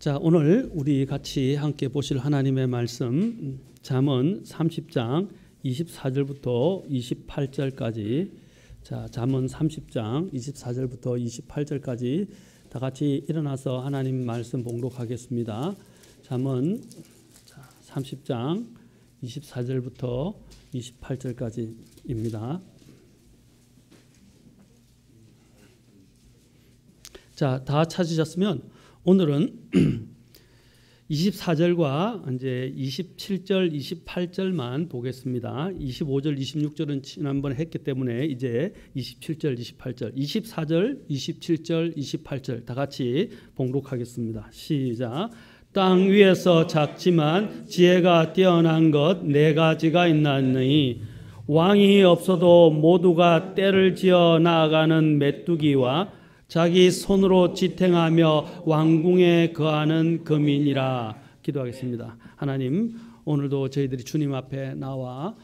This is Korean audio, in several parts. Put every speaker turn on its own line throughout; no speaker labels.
자, 오늘 우리 같이 함께 보실 하나님의 말씀 잠언 30장 24절부터 28절까지. 자, 잠언 30장 24절부터 28절까지 다 같이 일어나서 하나님 말씀 봉독하겠습니다. 잠언 30장 24절부터 28절까지입니다. 자, 다 찾으셨으면 오늘은 24절과 이제 27절, 28절만 보겠습니다. 25절, 26절은 지난번에 했기 때문에 이제 27절, 28절, 24절, 27절, 28절 다 같이 봉독하겠습니다. 시작. 땅 위에서 작지만 지혜가 뛰어난 것 네 가지가 있나니 왕이 없어도 모두가 떼를 지어 나아가는 메뚜기와 자기 손으로 지탱하며 왕궁에 거하는 거민이라. 기도하겠습니다. 하나님, 오늘도 저희들이 주님 앞에 나와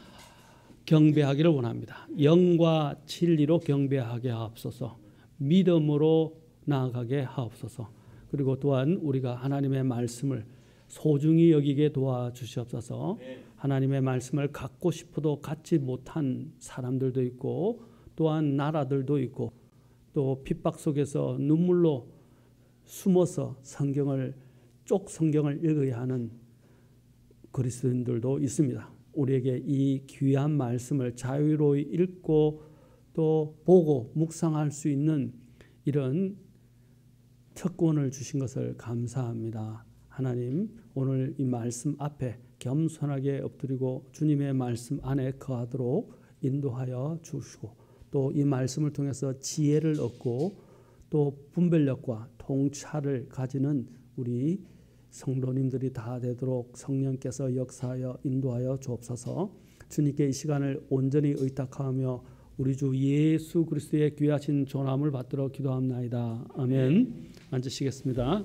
경배하기를 원합니다. 영과 진리로 경배하게 하옵소서. 믿음으로 나아가게 하옵소서. 그리고 또한 우리가 하나님의 말씀을 소중히 여기게 도와주시옵소서. 하나님의 말씀을 갖고 싶어도 갖지 못한 사람들도 있고 또한 나라들도 있고 또 핍박 속에서 눈물로 숨어서 성경을 읽어야 하는 그리스도인들도 있습니다. 우리에게 이 귀한 말씀을 자유로이 읽고 또 보고 묵상할 수 있는 이런 특권을 주신 것을 감사합니다. 하나님, 오늘 이 말씀 앞에 겸손하게 엎드리고 주님의 말씀 안에 거하도록 인도하여 주시고 또 이 말씀을 통해서 지혜를 얻고 또 분별력과 통찰을 가지는 우리 성도님들이 다 되도록 성령께서 역사하여 인도하여 주옵소서. 주님께 이 시간을 온전히 의탁하며 우리 주 예수 그리스도의 귀하신 존함을 받들어 기도합나이다. 아멘. 앉으시겠습니다.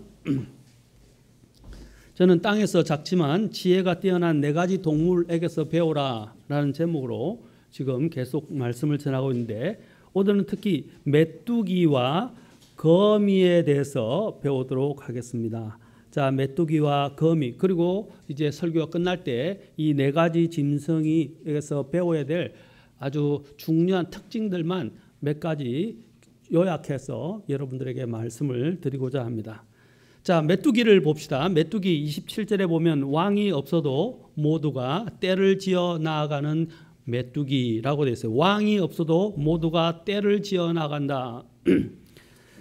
저는 땅에서 작지만 지혜가 뛰어난 네 가지 동물에게서 배우라 라는 제목으로 지금 계속 말씀을 전하고 있는데 오늘은 특히 메뚜기와 거미에 대해서 배우도록 하겠습니다. 자, 메뚜기와 거미, 그리고 이제 설교가 끝날 때 이 네 가지 짐승에게서 배워야 될 아주 중요한 특징들만 몇 가지 요약해서 여러분들에게 말씀을 드리고자 합니다. 자, 메뚜기를 봅시다. 메뚜기 27절에 보면 왕이 없어도 모두가 떼를 지어 나아가는 메뚜기라고 되어 있어요. 왕이 없어도 모두가 떼를 지어 나간다.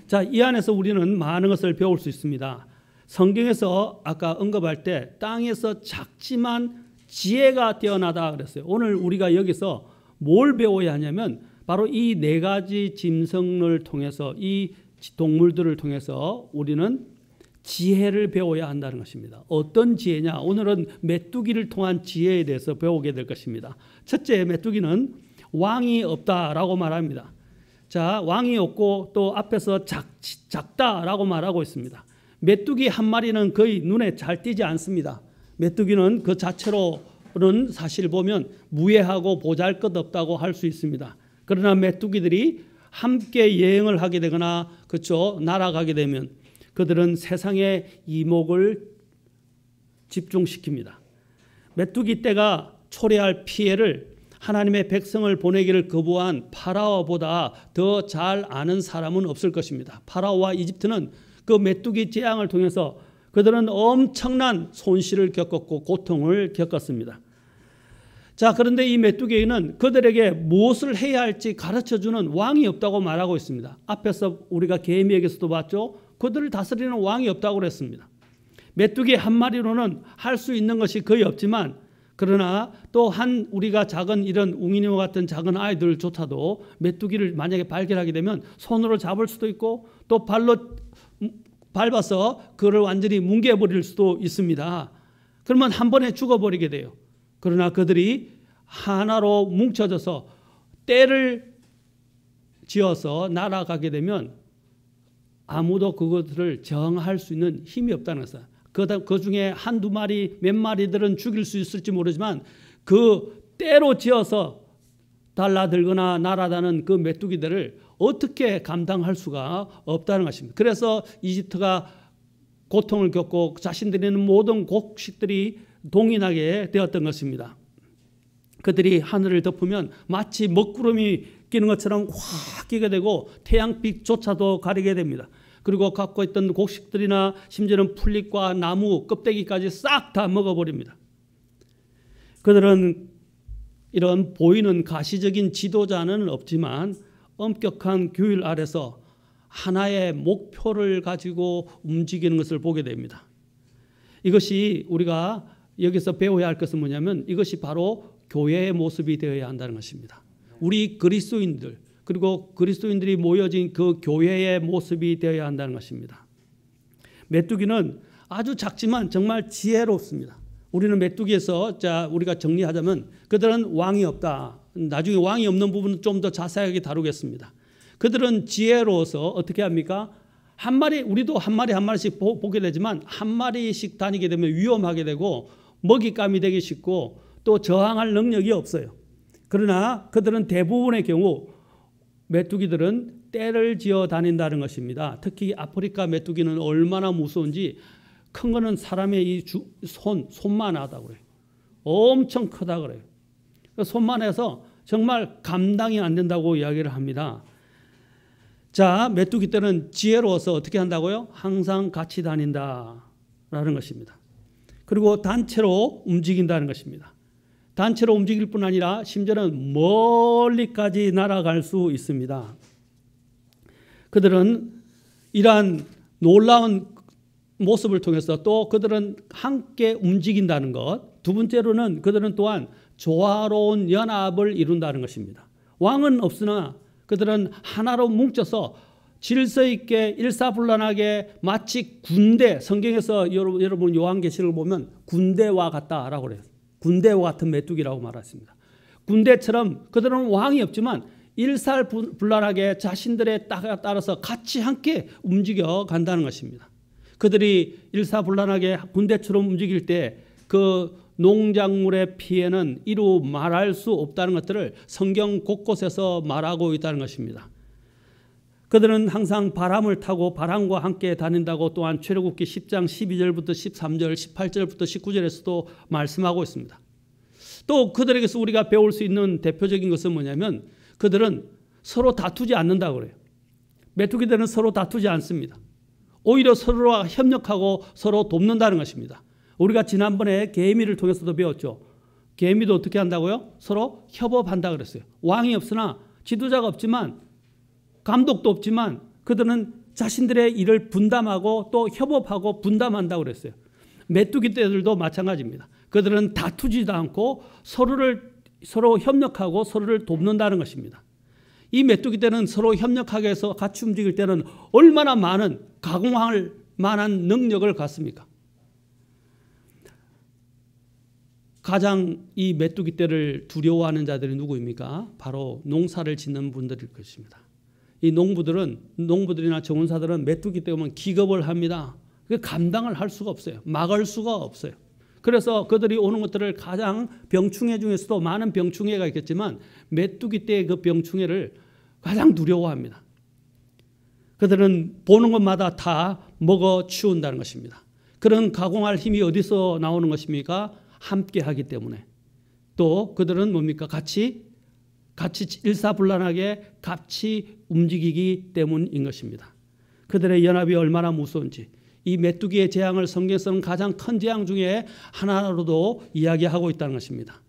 자, 이 안에서 우리는 많은 것을 배울 수 있습니다. 성경에서 아까 언급할 때 땅에서 작지만 지혜가 뛰어나다 그랬어요. 오늘 우리가 여기서 뭘 배워야 하냐면 바로 이 네 가지 짐승을 통해서 이 동물들을 통해서 우리는 지혜를 배워야 한다는 것입니다. 어떤 지혜냐? 오늘은 메뚜기를 통한 지혜에 대해서 배우게 될 것입니다. 첫째, 메뚜기는 왕이 없다라고 말합니다. 자, 왕이 없고 또 앞에서 작다라고 말하고 있습니다. 메뚜기 한 마리는 거의 눈에 잘 띄지 않습니다. 메뚜기는 그 자체로는 사실 보면 무해하고 보잘것없다고 할 수 있습니다. 그러나 메뚜기들이 함께 여행을 하게 되거나 그렇죠, 날아가게 되면 그들은 세상의 이목을 집중시킵니다. 메뚜기 떼가 초래할 피해를 하나님의 백성을 보내기를 거부한 파라오보다 더 잘 아는 사람은 없을 것입니다. 파라오와 이집트는 그 메뚜기 재앙을 통해서 그들은 엄청난 손실을 겪었고 고통을 겪었습니다. 자, 그런데 이 메뚜기는 그들에게 무엇을 해야 할지 가르쳐주는 왕이 없다고 말하고 있습니다. 앞에서 우리가 개미에게서도 봤죠. 그들을 다스리는 왕이 없다고 그랬습니다. 메뚜기 한 마리로는 할 수 있는 것이 거의 없지만 그러나 또 우리가 작은 이런 웅이니와 같은 작은 아이들조차도 메뚜기를 만약에 발견하게 되면 손으로 잡을 수도 있고 또 발로 밟아서 그를 완전히 뭉개버릴 수도 있습니다. 그러면 한 번에 죽어버리게 돼요. 그러나 그들이 하나로 뭉쳐져서 떼를 지어서 날아가게 되면 아무도 그것들을 저항할 수 있는 힘이 없다는 것은 그 중에 한두 마리 몇 마리들은 죽일 수 있을지 모르지만 그 때로 지어서 달라들거나 날아다는 그 메뚜기들을 어떻게 감당할 수가 없다는 것입니다. 그래서 이집트가 고통을 겪고 자신들이 있는 모든 곡식들이 동인하게 되었던 것입니다. 그들이 하늘을 덮으면 마치 먹구름이 끼는 것처럼 확 끼게 되고 태양빛조차도 가리게 됩니다. 그리고 갖고 있던 곡식들이나 심지어는 풀잎과 나무 껍데기까지 싹 다 먹어버립니다. 그들은 이런 보이는 가시적인 지도자는 없지만 엄격한 규율 아래서 하나의 목표를 가지고 움직이는 것을 보게 됩니다. 이것이 우리가 여기서 배워야 할 것은 뭐냐면 이것이 바로 교회의 모습이 되어야 한다는 것입니다. 우리 그리스도인들 그리고 그리스도인들이 모여진 그 교회의 모습이 되어야 한다는 것입니다. 메뚜기는 아주 작지만 정말 지혜롭습니다. 우리는 메뚜기에서 우리가 정리하자면 그들은 왕이 없다. 나중에 왕이 없는 부분은 좀 더 자세하게 다루겠습니다. 그들은 지혜로워서 어떻게 합니까? 한 마리, 우리도 한 마리씩 보게 되지만 한 마리씩 다니게 되면 위험하게 되고 먹잇감이 되기 쉽고 또 저항할 능력이 없어요. 그러나 그들은 대부분의 경우 메뚜기들은 떼를 지어 다닌다는 것입니다. 특히 아프리카 메뚜기는 얼마나 무서운지 큰 거는 사람의 이 손만 하다고 그래요. 엄청 크다 그래요. 손만 해서 정말 감당이 안 된다고 이야기를 합니다. 자, 메뚜기 떼는 지혜로워서 어떻게 한다고요? 항상 같이 다닌다라는 것입니다. 그리고 단체로 움직인다는 것입니다. 단체로 움직일 뿐 아니라 심지어는 멀리까지 날아갈 수 있습니다. 그들은 이러한 놀라운 모습을 통해서 또 그들은 함께 움직인다는 것, 두 번째로는 그들은 또한 조화로운 연합을 이룬다는 것입니다. 왕은 없으나 그들은 하나로 뭉쳐서 질서 있게 일사불란하게 마치 군대, 성경에서 여러분 요한계시록을 보면 군대와 같다라고 그래요. 군대와 같은 메뚜기라고 말했습니다. 군대처럼 그들은 왕이 없지만 일사불란하게 자신들에 따라서 같이 함께 움직여 간다는 것입니다. 그들이 일사불란하게 군대처럼 움직일 때 그 농작물의 피해는 이루 말할 수 없다는 것들을 성경 곳곳에서 말하고 있다는 것입니다. 그들은 항상 바람을 타고 바람과 함께 다닌다고 또한 출애굽기 10장 12절부터 13절, 18절부터 19절에서도 말씀하고 있습니다. 또 그들에게서 우리가 배울 수 있는 대표적인 것은 뭐냐면 그들은 서로 다투지 않는다고 그래요. 메뚜기들은 서로 다투지 않습니다. 오히려 서로와 협력하고 서로 돕는다는 것입니다. 우리가 지난번에 개미를 통해서도 배웠죠. 개미도 어떻게 한다고요? 서로 협업한다 그랬어요. 왕이 없으나 지도자가 없지만 감독도 없지만 그들은 자신들의 일을 분담하고 또 협업하고 분담한다고 그랬어요. 메뚜기 떼들도 마찬가지입니다. 그들은 다투지도 않고 서로 협력하고 서로를 돕는다는 것입니다. 이 메뚜기 떼는 서로 협력하게 해서 같이 움직일 때는 얼마나 많은 가공할 만한 능력을 갖습니까? 가장 이 메뚜기 떼를 두려워하는 자들이 누구입니까? 바로 농사를 짓는 분들일 것입니다. 이 농부들이나 정원사들은 메뚜기 떼 오면 기겁을 합니다. 감당을 할 수가 없어요. 막을 수가 없어요. 그래서 그들이 오는 것들을 가장 병충해 중에서도 많은 병충해가 있겠지만 메뚜기 떼의 그 병충해를 가장 두려워합니다. 그들은 보는 것마다 다 먹어 치운다는 것입니다. 그런 가공할 힘이 어디서 나오는 것입니까? 함께 하기 때문에. 또 그들은 뭡니까? 같이 일사불란하게 같이 움직이기 때문인 것입니다. 그들의 연합이 얼마나 무서운지 이 메뚜기의 재앙을 성경에서는 가장 큰 재앙 중에 하나로도 이야기하고 있다는 것입니다.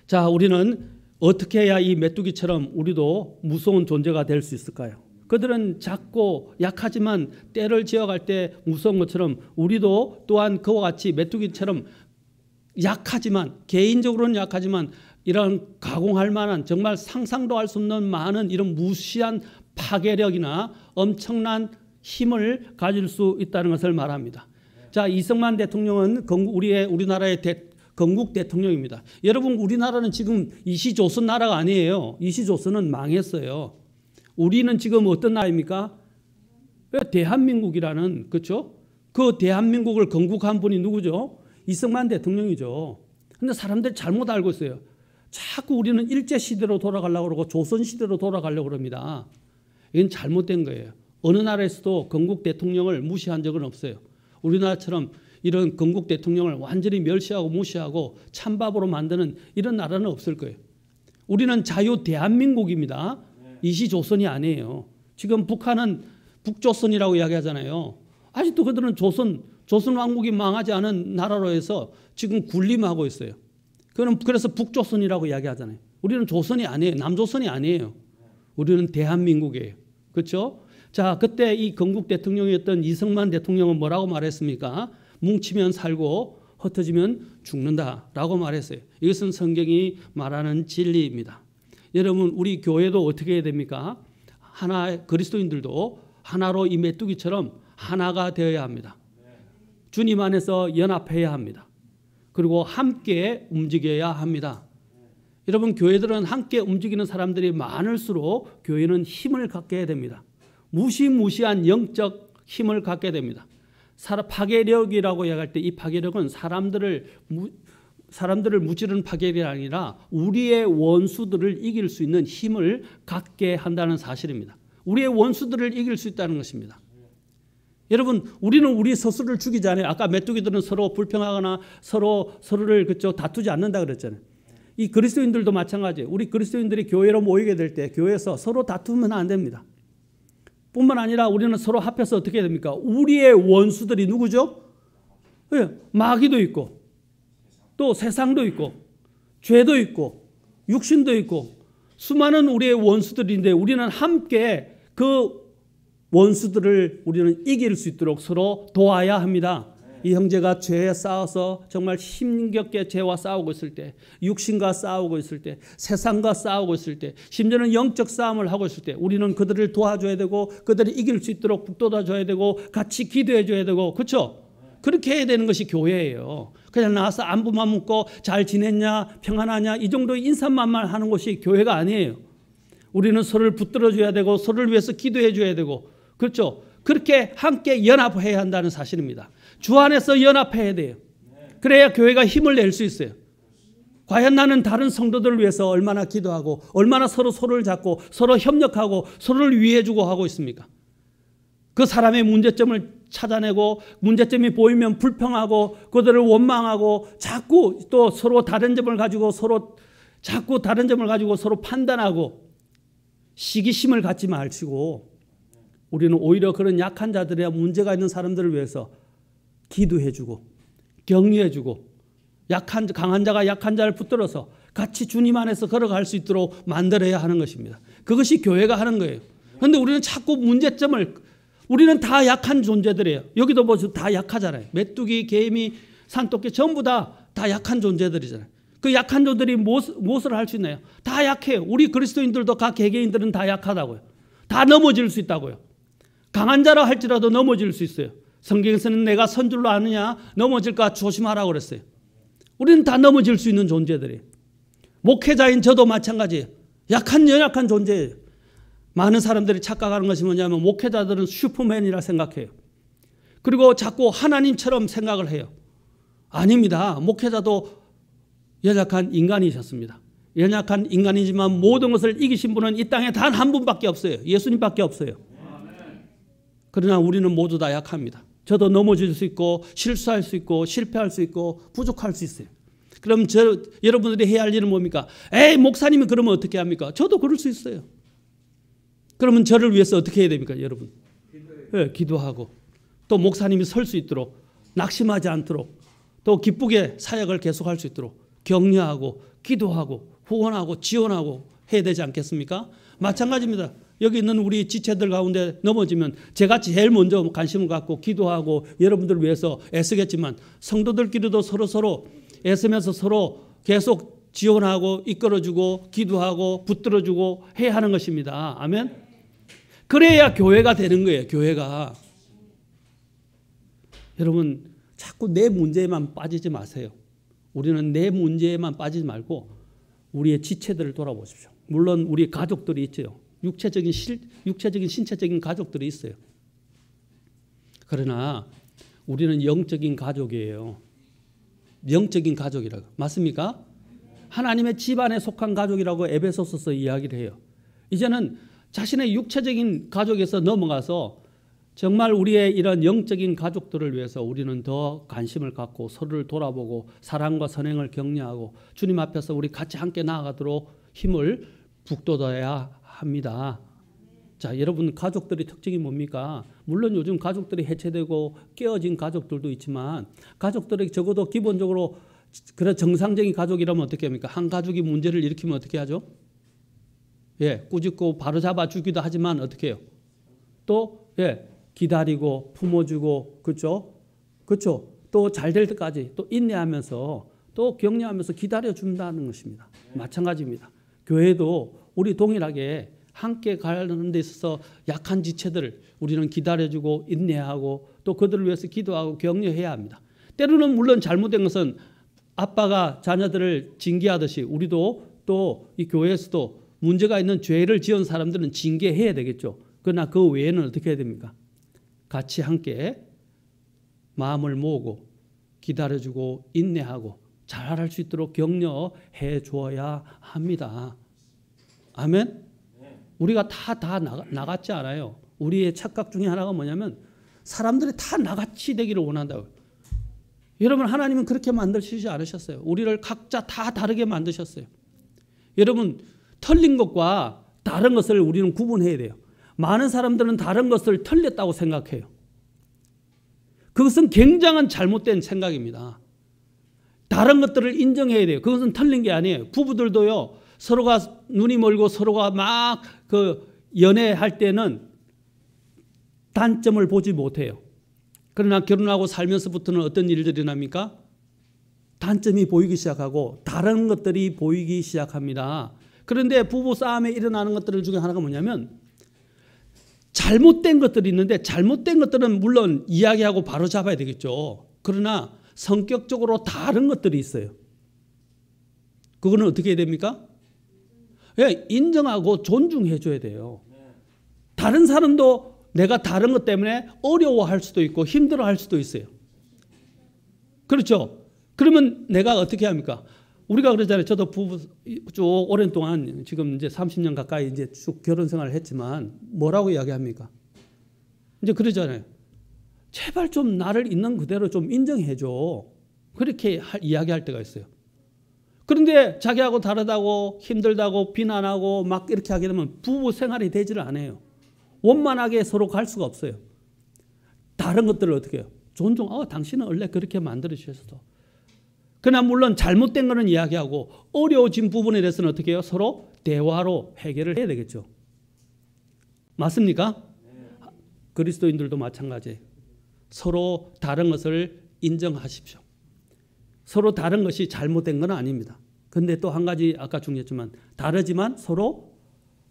자, 우리는 어떻게 해야 이 메뚜기처럼 우리도 무서운 존재가 될 수 있을까요? 그들은 작고 약하지만 떼를 지어갈 때 무서운 것처럼 우리도 또한 그와 같이 메뚜기처럼 약하지만 개인적으로는 약하지만 이런 가공할 만한 정말 상상도 할 수 없는 많은 이런 무시한 파괴력이나 엄청난 힘을 가질 수 있다는 것을 말합니다. 자, 이승만 대통령은 우리나라의 건국 대통령입니다. 여러분, 우리나라는 지금 이시조선 나라가 아니에요. 이시조선은 망했어요. 우리는 지금 어떤 나라입니까? 대한민국이라는, 그렇죠? 그 대한민국을 건국한 분이 누구죠? 이승만 대통령이죠. 그런데 사람들이 잘못 알고 있어요. 자꾸 우리는 일제시대로 돌아가려고 그러고 조선시대로 돌아가려고 합니다. 이건 잘못된 거예요. 어느 나라에서도 건국 대통령을 무시한 적은 없어요. 우리나라처럼 이런 건국 대통령을 완전히 멸시하고 무시하고 찬밥으로 만드는 이런 나라는 없을 거예요. 우리는 자유 대한민국입니다. 이시조선이 아니에요. 지금 북한은 북조선이라고 이야기하잖아요. 아직도 그들은 조선 왕국이 망하지 않은 나라로 해서 지금 군림하고 있어요. 그래서 북조선이라고 이야기하잖아요. 우리는 조선이 아니에요. 남조선이 아니에요. 우리는 대한민국이에요. 그렇죠? 자, 그때 이 건국 대통령이었던 이승만 대통령은 뭐라고 말했습니까? 뭉치면 살고 흩어지면 죽는다라고 말했어요. 이것은 성경이 말하는 진리입니다. 여러분, 우리 교회도 어떻게 해야 됩니까? 그리스도인들도 하나로 이 메뚜기처럼 하나가 되어야 합니다. 주님 안에서 연합해야 합니다. 그리고 함께 움직여야 합니다. 여러분, 교회들은 함께 움직이는 사람들이 많을수록 교회는 힘을 갖게 해야 됩니다. 무시무시한 영적 힘을 갖게 됩니다. 파괴력이라고 이야기할 때 이 파괴력은 사람들을 무찌르는 파괴력이 아니라 우리의 원수들을 이길 수 있는 힘을 갖게 한다는 사실입니다. 우리의 원수들을 이길 수 있다는 것입니다. 여러분, 우리는 우리 스스로를 죽이지 않아요. 아까 메뚜기들은 서로 불평하거나 서로를 다투지 않는다 그랬잖아요. 이 그리스도인들도 마찬가지예요. 우리 그리스도인들이 교회로 모이게 될 때 교회에서 서로 다투면 안 됩니다. 뿐만 아니라 우리는 서로 합해서 어떻게 해야 됩니까? 우리의 원수들이 누구죠? 마귀도 있고 또 세상도 있고 죄도 있고 육신도 있고 수많은 우리의 원수들인데 우리는 함께 그 원수들을 우리는 이길 수 있도록 서로 도와야 합니다. 이 형제가 죄에 싸워서 정말 힘겹게 죄와 싸우고 있을 때, 육신과 싸우고 있을 때, 세상과 싸우고 있을 때, 심지어는 영적 싸움을 하고 있을 때 우리는 그들을 도와줘야 되고 그들이 이길 수 있도록 북돋아줘야 되고 같이 기도해줘야 되고, 그렇죠? 그렇게 해야 되는 것이 교회예요. 그냥 나와서 안부만 묻고 잘 지냈냐, 평안하냐 이 정도의 인사말만 하는 것이 교회가 아니에요. 우리는 서로를 붙들어줘야 되고 서로를 위해서 기도해줘야 되고, 그렇죠? 그렇게 함께 연합해야 한다는 사실입니다. 주 안에서 연합해야 돼요. 그래야 교회가 힘을 낼 수 있어요. 과연 나는 다른 성도들을 위해서 얼마나 기도하고 얼마나 서로를 잡고 서로 협력하고 서로를 위해주고 하고 있습니까? 그 사람의 문제점을 찾아내고 문제점이 보이면 불평하고 그들을 원망하고 자꾸 또 서로 다른 점을 가지고 서로 판단하고 시기심을 갖지 마시고 우리는 오히려 그런 약한 자들이나 문제가 있는 사람들을 위해서 기도해주고 격려해주고 강한 자가 약한 자를 붙들어서 같이 주님 안에서 걸어갈 수 있도록 만들어야 하는 것입니다. 그것이 교회가 하는 거예요. 그런데 우리는 자꾸 우리는 다 약한 존재들이에요. 여기도 보세요. 다 약하잖아요. 메뚜기, 개미, 산토끼 전부 다 약한 존재들이잖아요. 그 약한 존재들이 무엇을 할 수 있나요? 다 약해요. 우리 그리스도인들도 각 개개인들은 다 약하다고요. 다 넘어질 수 있다고요. 강한 자라 할지라도 넘어질 수 있어요. 성경에서는 내가 선 줄로 아느냐 넘어질까 조심하라고 그랬어요. 우리는 다 넘어질 수 있는 존재들이에요. 목회자인 저도 마찬가지예요. 연약한 존재예요. 많은 사람들이 착각하는 것이 뭐냐면 목회자들은 슈퍼맨이라 생각해요. 그리고 자꾸 하나님처럼 생각을 해요. 아닙니다. 목회자도 연약한 인간이셨습니다. 연약한 인간이지만 모든 것을 이기신 분은 이 땅에 단 한 분밖에 없어요. 예수님밖에 없어요. 그러나 우리는 모두 다 약합니다. 저도 넘어질 수 있고 실수할 수 있고 실패할 수 있고 부족할 수 있어요. 그럼 여러분들이 해야 할 일은 뭡니까? 목사님이 그러면 어떻게 합니까? 저도 그럴 수 있어요. 그러면 저를 위해서 어떻게 해야 됩니까, 여러분? 기도하고 또 목사님이 설 수 있도록 낙심하지 않도록 또 기쁘게 사역을 계속할 수 있도록 격려하고 기도하고 후원하고 지원하고 해야 되지 않겠습니까? 마찬가지입니다. 여기 있는 우리 지체들 가운데 넘어지면 제가 제일 먼저 관심을 갖고 기도하고 여러분들을 위해서 애쓰겠지만 성도들끼리도 서로 애쓰면서 서로 계속 지원하고 이끌어주고 기도하고 붙들어주고 해야 하는 것입니다. 아멘. 그래야 교회가 되는 거예요. 교회가. 여러분 자꾸 내 문제에만 빠지지 마세요. 우리는 내 문제에만 빠지지 말고 우리의 지체들을 돌아보십시오. 물론 우리 가족들이 있죠. 육체적인 신체적인 가족들이 있어요. 그러나 우리는 영적인 가족이에요. 영적인 가족이라고. 맞습니까? 하나님의 집안에 속한 가족이라고 에베소서서 이야기를 해요. 이제는 자신의 육체적인 가족에서 넘어가서 정말 우리의 이런 영적인 가족들을 위해서 우리는 더 관심을 갖고 서로를 돌아보고 사랑과 선행을 격려하고 주님 앞에서 우리 같이 함께 나아가도록 힘을 북돋아야 합니다. 자, 여러분 가족들의 특징이 뭡니까? 물론 요즘 가족들이 해체되고 깨어진 가족들도 있지만 가족들이 적어도 기본적으로 그런 정상적인 가족이라면 어떻게 합니까? 한 가족이 문제를 일으키면 어떻게 하죠? 예, 꾸짖고 바로잡아 주기도 하지만 어떻게 해요? 또 기다리고 품어주고 그렇죠? 그렇죠? 또 잘 될 때까지 또 인내하면서 또 격려하면서 기다려준다는 것입니다. 마찬가지입니다. 교회도 우리 동일하게 함께 가는 데 있어서 약한 지체들을 우리는 기다려주고 인내하고 또 그들을 위해서 기도하고 격려해야 합니다. 때로는 물론 잘못된 것은 아빠가 자녀들을 징계하듯이 우리도 또 이 교회에서도 문제가 있는 죄를 지은 사람들은 징계해야 되겠죠. 그러나 그 외에는 어떻게 해야 됩니까? 같이 함께 마음을 모으고 기다려주고 인내하고 잘할 수 있도록 격려해 주어야 합니다. 아멘? 우리가 다 나같지 않아요. 우리의 착각 중에 하나가 뭐냐면 사람들이 다 나같이 되기를 원한다고요. 여러분 하나님은 그렇게 만드시지 않으셨어요. 우리를 각자 다 다르게 만드셨어요. 여러분 틀린 것과 다른 것을 우리는 구분해야 돼요. 많은 사람들은 다른 것을 틀렸다고 생각해요. 그것은 굉장한 잘못된 생각입니다. 다른 것들을 인정해야 돼요. 그것은 틀린 게 아니에요. 부부들도요. 서로가 눈이 멀고 서로가 막 연애할 때는 단점을 보지 못해요. 그러나 결혼하고 살면서부터는 어떤 일들이 일어납니까? 단점이 보이기 시작하고 다른 것들이 보이기 시작합니다. 그런데 부부 싸움에 일어나는 것들 중에 하나가 뭐냐면 잘못된 것들이 있는데 잘못된 것들은 물론 이야기하고 바로 잡아야 되겠죠. 그러나 성격적으로 다른 것들이 있어요. 그거는 어떻게 해야 됩니까? 인정하고 존중해 줘야 돼요. 다른 사람도 내가 다른 것 때문에 어려워할 수도 있고 힘들어할 수도 있어요. 그렇죠? 그러면 내가 어떻게 합니까? 우리가 그러잖아요. 저도 부부 쭉 오랜 동안 지금 이제 30년 가까이 이제 쭉 결혼 생활을 했지만 뭐라고 이야기합니까? 이제 그러잖아요. 제발 좀 나를 있는 그대로 좀 인정해 줘. 그렇게 이야기할 때가 있어요. 그런데 자기하고 다르다고 힘들다고 비난하고 막 이렇게 하게 되면 부부 생활이 되지를 않아요. 원만하게 서로 갈 수가 없어요. 다른 것들을 어떻게 해요? 존중. 당신은 원래 그렇게 만들어 주셨어. 그러나 물론 잘못된 거는 이야기하고 어려워진 부분에 대해서는 어떻게 해요? 서로 대화로 해결을 해야 되겠죠. 맞습니까? 그리스도인들도 마찬가지예요. 서로 다른 것을 인정하십시오. 서로 다른 것이 잘못된 건 아닙니다. 그런데 또 한 가지 아까 중요했지만 다르지만 서로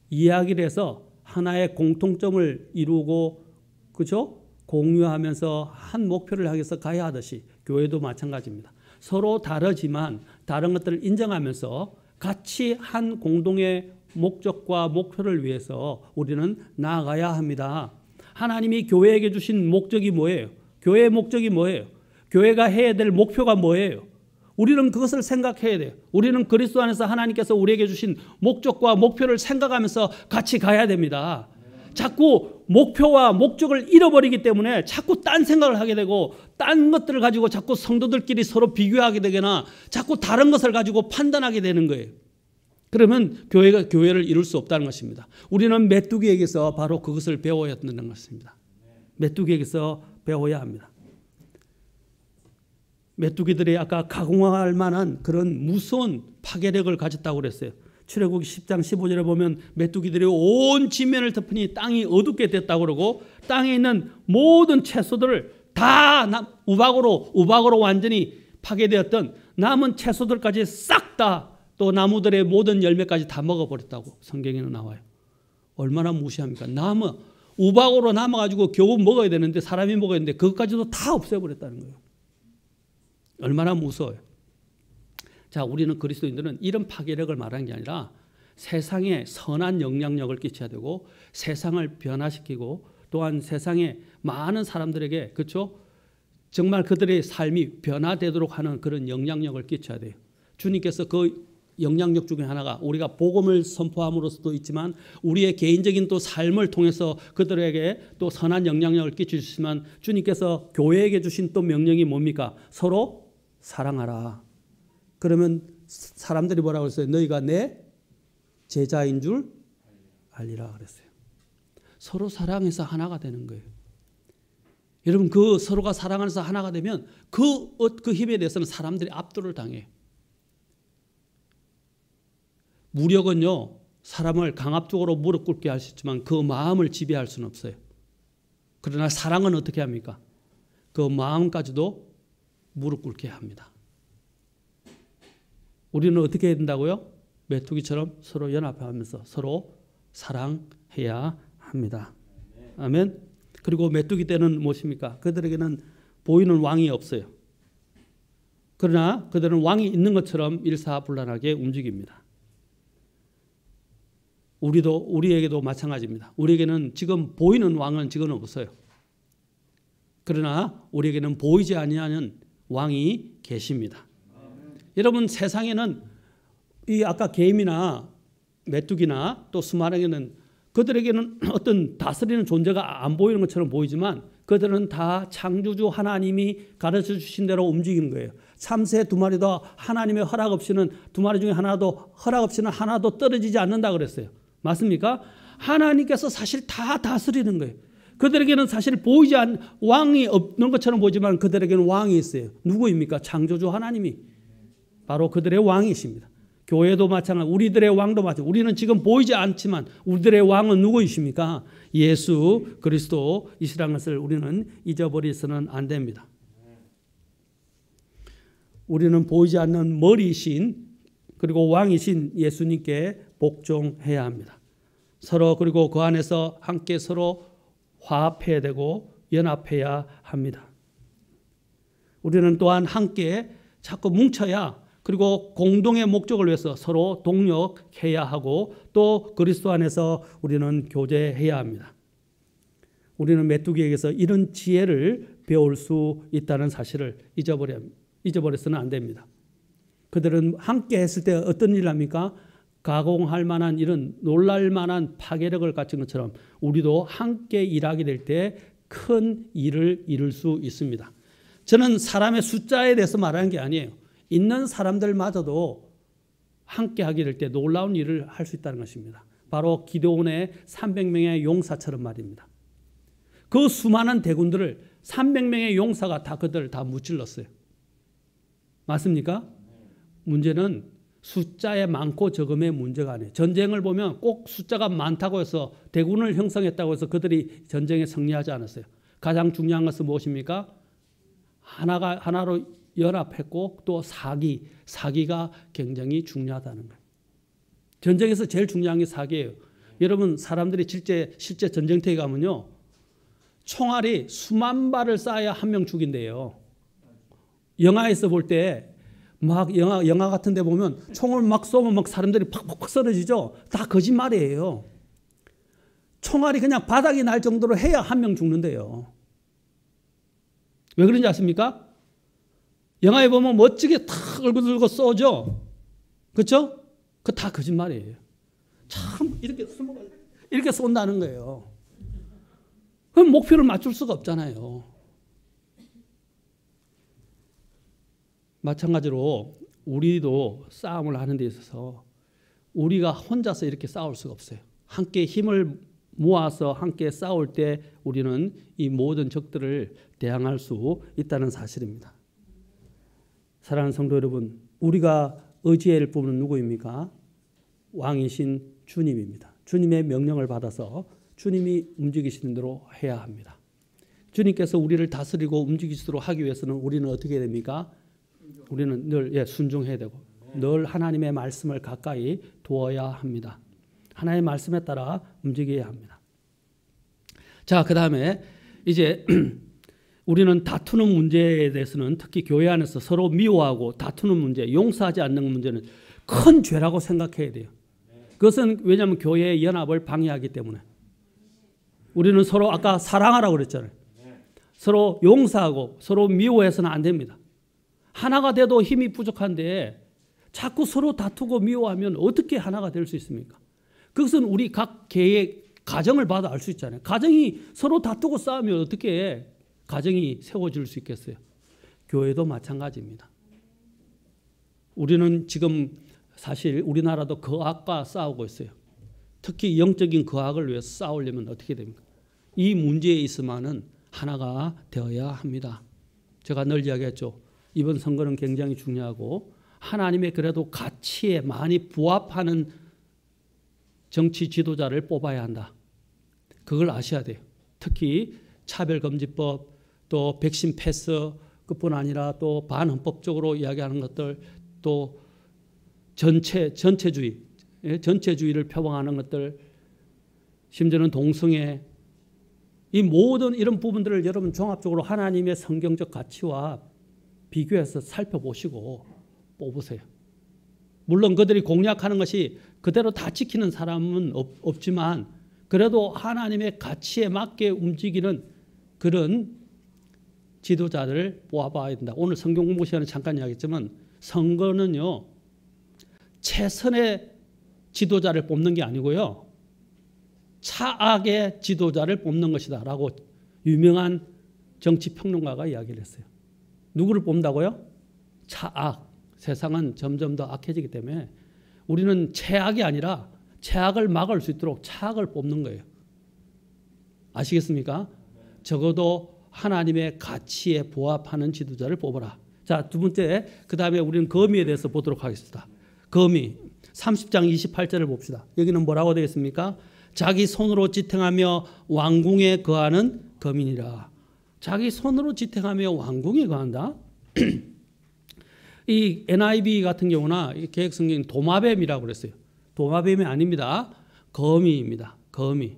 이야기를 해서 하나의 공통점을 이루고 그렇죠? 공유하면서 한 목표를 향해서 가야 하듯이 교회도 마찬가지입니다. 서로 다르지만 다른 것들을 인정하면서 같이 한 공동의 목적과 목표를 위해서 우리는 나아가야 합니다. 하나님이 교회에게 주신 목적이 뭐예요? 교회의 목적이 뭐예요? 교회가 해야 될 목표가 뭐예요? 우리는 그것을 생각해야 돼요. 우리는 그리스도 안에서 하나님께서 우리에게 주신 목적과 목표를 생각하면서 같이 가야 됩니다. 자꾸 목표와 목적을 잃어버리기 때문에 자꾸 딴 생각을 하게 되고 딴 것들을 가지고 자꾸 성도들끼리 서로 비교하게 되거나 자꾸 다른 것을 가지고 판단하게 되는 거예요. 그러면 교회가 교회를 이룰 수 없다는 것입니다. 우리는 메뚜기에게서 바로 그것을 배워야 한다는 것입니다. 메뚜기에게서 배워야 합니다. 메뚜기들이 아까 가공할 만한 그런 무서운 파괴력을 가졌다고 그랬어요. 출애굽기 10장 15절에 보면 메뚜기들이 온 지면을 덮으니 땅이 어둡게 됐다고 그러고 땅에 있는 모든 채소들을 다 우박으로 완전히 파괴되었던 남은 채소들까지 싹 다 또 나무들의 모든 열매까지 다 먹어버렸다고 성경에는 나와요. 얼마나 무시합니까? 나무 우박으로 남아가지고 겨우 먹어야 되는데 사람이 먹어야 되는데 그것까지도 다 없애버렸다는 거예요. 얼마나 무서워요. 자, 우리는 그리스도인들은 이런 파괴력을 말하는 게 아니라 세상에 선한 영향력을 끼쳐야 되고 세상을 변화시키고 또한 세상에 많은 사람들에게 그렇죠? 정말 그들의 삶이 변화되도록 하는 그런 영향력을 끼쳐야 돼요. 주님께서 그 영향력 중에 하나가 우리가 복음을 선포함으로써도 있지만 우리의 개인적인 또 삶을 통해서 그들에게 또 선한 영향력을 끼치시지만 주님께서 교회에게 주신 또 명령이 뭡니까? 서로 사랑하라. 그러면 사람들이 뭐라고 했어요? 너희가 내 제자인 줄 알리라 그랬어요. 서로 사랑해서 하나가 되는 거예요. 여러분 그 서로가 사랑해서 하나가 되면 그 힘에 대해서는 사람들이 압도를 당해요. 무력은요 사람을 강압적으로 무릎 꿇게 할 수 있지만 그 마음을 지배할 수는 없어요. 그러나 사랑은 어떻게 합니까? 그 마음까지도 무릎 꿇게 합니다. 우리는 어떻게 해야 된다고요? 메뚜기처럼 서로 연합하면서 서로 사랑해야 합니다. 아멘. 그리고 메뚜기 때는 무엇입니까? 그들에게는 보이는 왕이 없어요. 그러나 그들은 왕이 있는 것처럼 일사불란하게 움직입니다. 우리에게도 마찬가지입니다. 우리에게는 지금 보이는 왕은 지금 없어요. 그러나 우리에게는 보이지 아니하는 왕이 계십니다. 여러분 세상에는 이 아까 개미나 메뚜기나 또 수많은 그들에게는 어떤 다스리는 존재가 안 보이는 것처럼 보이지만 그들은 다 창조주 하나님이 가르쳐 주신 대로 움직이는 거예요. 참새 두 마리도 하나님의 허락 없이는 두 마리 중에 하나도 허락 없이는 하나도 떨어지지 않는다 그랬어요. 맞습니까? 하나님께서 사실 다 다스리는 거예요. 그들에게는 사실 보이지 않는 왕이 없는 것처럼 보이지만 그들에게는 왕이 있어요. 누구입니까? 창조주 하나님이 바로 그들의 왕이십니다. 교회도 마찬가지, 우리들의 왕도 마찬가지. 우리는 지금 보이지 않지만 우리들의 왕은 누구이십니까? 예수 그리스도이시라는 것을 우리는 잊어버리서는 안 됩니다. 우리는 보이지 않는 머리이신 그리고 왕이신 예수님께 복종해야 합니다. 서로 그리고 그 안에서 함께 서로 화합해야 되고 연합해야 합니다. 우리는 또한 함께 자꾸 뭉쳐야 그리고 공동의 목적을 위해서 서로 동력해야 하고 또 그리스도 안에서 우리는 교제해야 합니다. 우리는 메뚜기에게서 이런 지혜를 배울 수 있다는 사실을 잊어버려서는 안 됩니다. 그들은 함께 했을 때 어떤 일을 합니까? 가공할 만한 이런 놀랄 만한 파괴력을 갖춘 것처럼 우리도 함께 일하게 될 때 큰 일을 이룰 수 있습니다. 저는 사람의 숫자에 대해서 말하는 게 아니에요. 있는 사람들마저도 함께 하게 될 때 놀라운 일을 할 수 있다는 것입니다. 바로 기드온의 300명의 용사처럼 말입니다. 그 수많은 대군들을 300명의 용사가 다 그들을 다 무찔렀어요. 맞습니까? 문제는 숫자의 많고 적음의 문제가 아니에요. 전쟁을 보면 꼭 숫자가 많다고 해서 대군을 형성했다고 해서 그들이 전쟁에 승리하지 않았어요. 가장 중요한 것은 무엇입니까? 하나로 연합했고 또 사기가 굉장히 중요하다는 거예요. 전쟁에서 제일 중요한 게 사기예요. 여러분 사람들이 실제 전쟁터에 가면요. 총알이 수만 발을 쏴야 한 명 죽인대요. 영화에서 볼 때 막 영화 같은 데 보면 총을 막 쏘면 막 사람들이 팍팍 쓰러지죠. 다 거짓말이에요. 총알이 그냥 바닥이 날 정도로 해야 한 명 죽는데요. 왜 그런지 아십니까? 영화에 보면 멋지게 탁 얼굴 들고 쏘죠. 그렇죠? 그거 다 거짓말이에요. 참 이렇게 쏜다는 거예요. 그럼 목표를 맞출 수가 없잖아요. 마찬가지로 우리도 싸움을 하는 데 있어서 우리가 혼자서 이렇게 싸울 수가 없어요. 함께 힘을 모아서 함께 싸울 때 우리는 이 모든 적들을 대항할 수 있다는 사실입니다. 사랑하는 성도 여러분, 우리가 의지할 분은 누구입니까? 왕이신 주님입니다. 주님의 명령을 받아서 주님이 움직이시는 대로 해야 합니다. 주님께서 우리를 다스리고 움직이시도록 하기 위해서는 우리는 어떻게 해야 됩니까? 우리는 늘 순종해야 되고 늘 하나님의 말씀을 가까이 두어야 합니다. 하나님의 말씀에 따라 움직여야 합니다. 자, 그 다음에 이제 우리는 다투는 문제에 대해서는 특히 교회 안에서 서로 미워하고 다투는 문제, 용서하지 않는 문제는 큰 죄라고 생각해야 돼요. 그것은 왜냐하면 교회의 연합을 방해하기 때문에. 우리는 서로 아까 사랑하라고 그랬잖아요. 서로 용서하고 서로 미워해서는 안 됩니다. 하나가 돼도 힘이 부족한데 자꾸 서로 다투고 미워하면 어떻게 하나가 될 수 있습니까? 그것은 우리 각 개의 가정을 봐도 알 수 있잖아요. 가정이 서로 다투고 싸우면 어떻게 가정이 세워질 수 있겠어요? 교회도 마찬가지입니다. 우리는 지금 사실 우리나라도 거악과 싸우고 있어요. 특히 영적인 거악을 위해서 싸우려면 어떻게 됩니까? 이 문제에 있으면은 하나가 되어야 합니다. 제가 늘 이야기했죠. 이번 선거는 굉장히 중요하고 하나님의 그래도 가치에 많이 부합하는 정치 지도자를 뽑아야 한다. 그걸 아셔야 돼요. 특히 차별금지법, 또 백신 패스 그뿐 아니라 또 반헌법적으로 이야기하는 것들, 또 전체주의를 표방하는 것들, 심지어는 동성애, 이 모든 이런 부분들을 여러분 종합적으로 하나님의 성경적 가치와 비교해서 살펴보시고 뽑으세요. 물론 그들이 공약하는 것이 그대로 다 지키는 사람은 없지만 그래도 하나님의 가치에 맞게 움직이는 그런 지도자를 뽑아봐야 된다. 오늘 성경 공부 시간에 잠깐 이야기했지만 선거는요, 최선의 지도자를 뽑는 게 아니고요, 차악의 지도자를 뽑는 것이다 라고 유명한 정치평론가가 이야기를 했어요. 누구를 뽑는다고요? 차악. 세상은 점점 더 악해지기 때문에 우리는 최악이 아니라 최악을 막을 수 있도록 차악을 뽑는 거예요. 아시겠습니까? 적어도 하나님의 가치에 부합하는 지도자를 뽑아라. 자, 두 번째, 그 다음에 우리는 거미에 대해서 보도록 하겠습니다. 거미 30장 28절을 봅시다. 여기는 뭐라고 되겠습니까? 자기 손으로 지탱하며 왕궁에 거하는 거민이라. 자기 손으로 지탱하며 왕궁에 거한다. 이 NIV 같은 경우나 개혁성경은 도마뱀이라고 그랬어요. 도마뱀이 아닙니다. 거미입니다. 거미.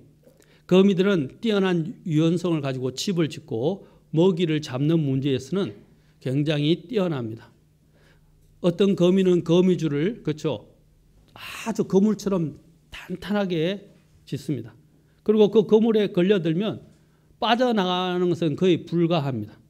거미들은 뛰어난 유연성을 가지고 집을 짓고 먹이를 잡는 문제에서는 굉장히 뛰어납니다. 어떤 거미는 거미줄을 그렇죠, 아주 거물처럼 탄탄하게 짓습니다. 그리고 그 거물에 걸려들면 빠져나가는 것은 거의 불가합니다.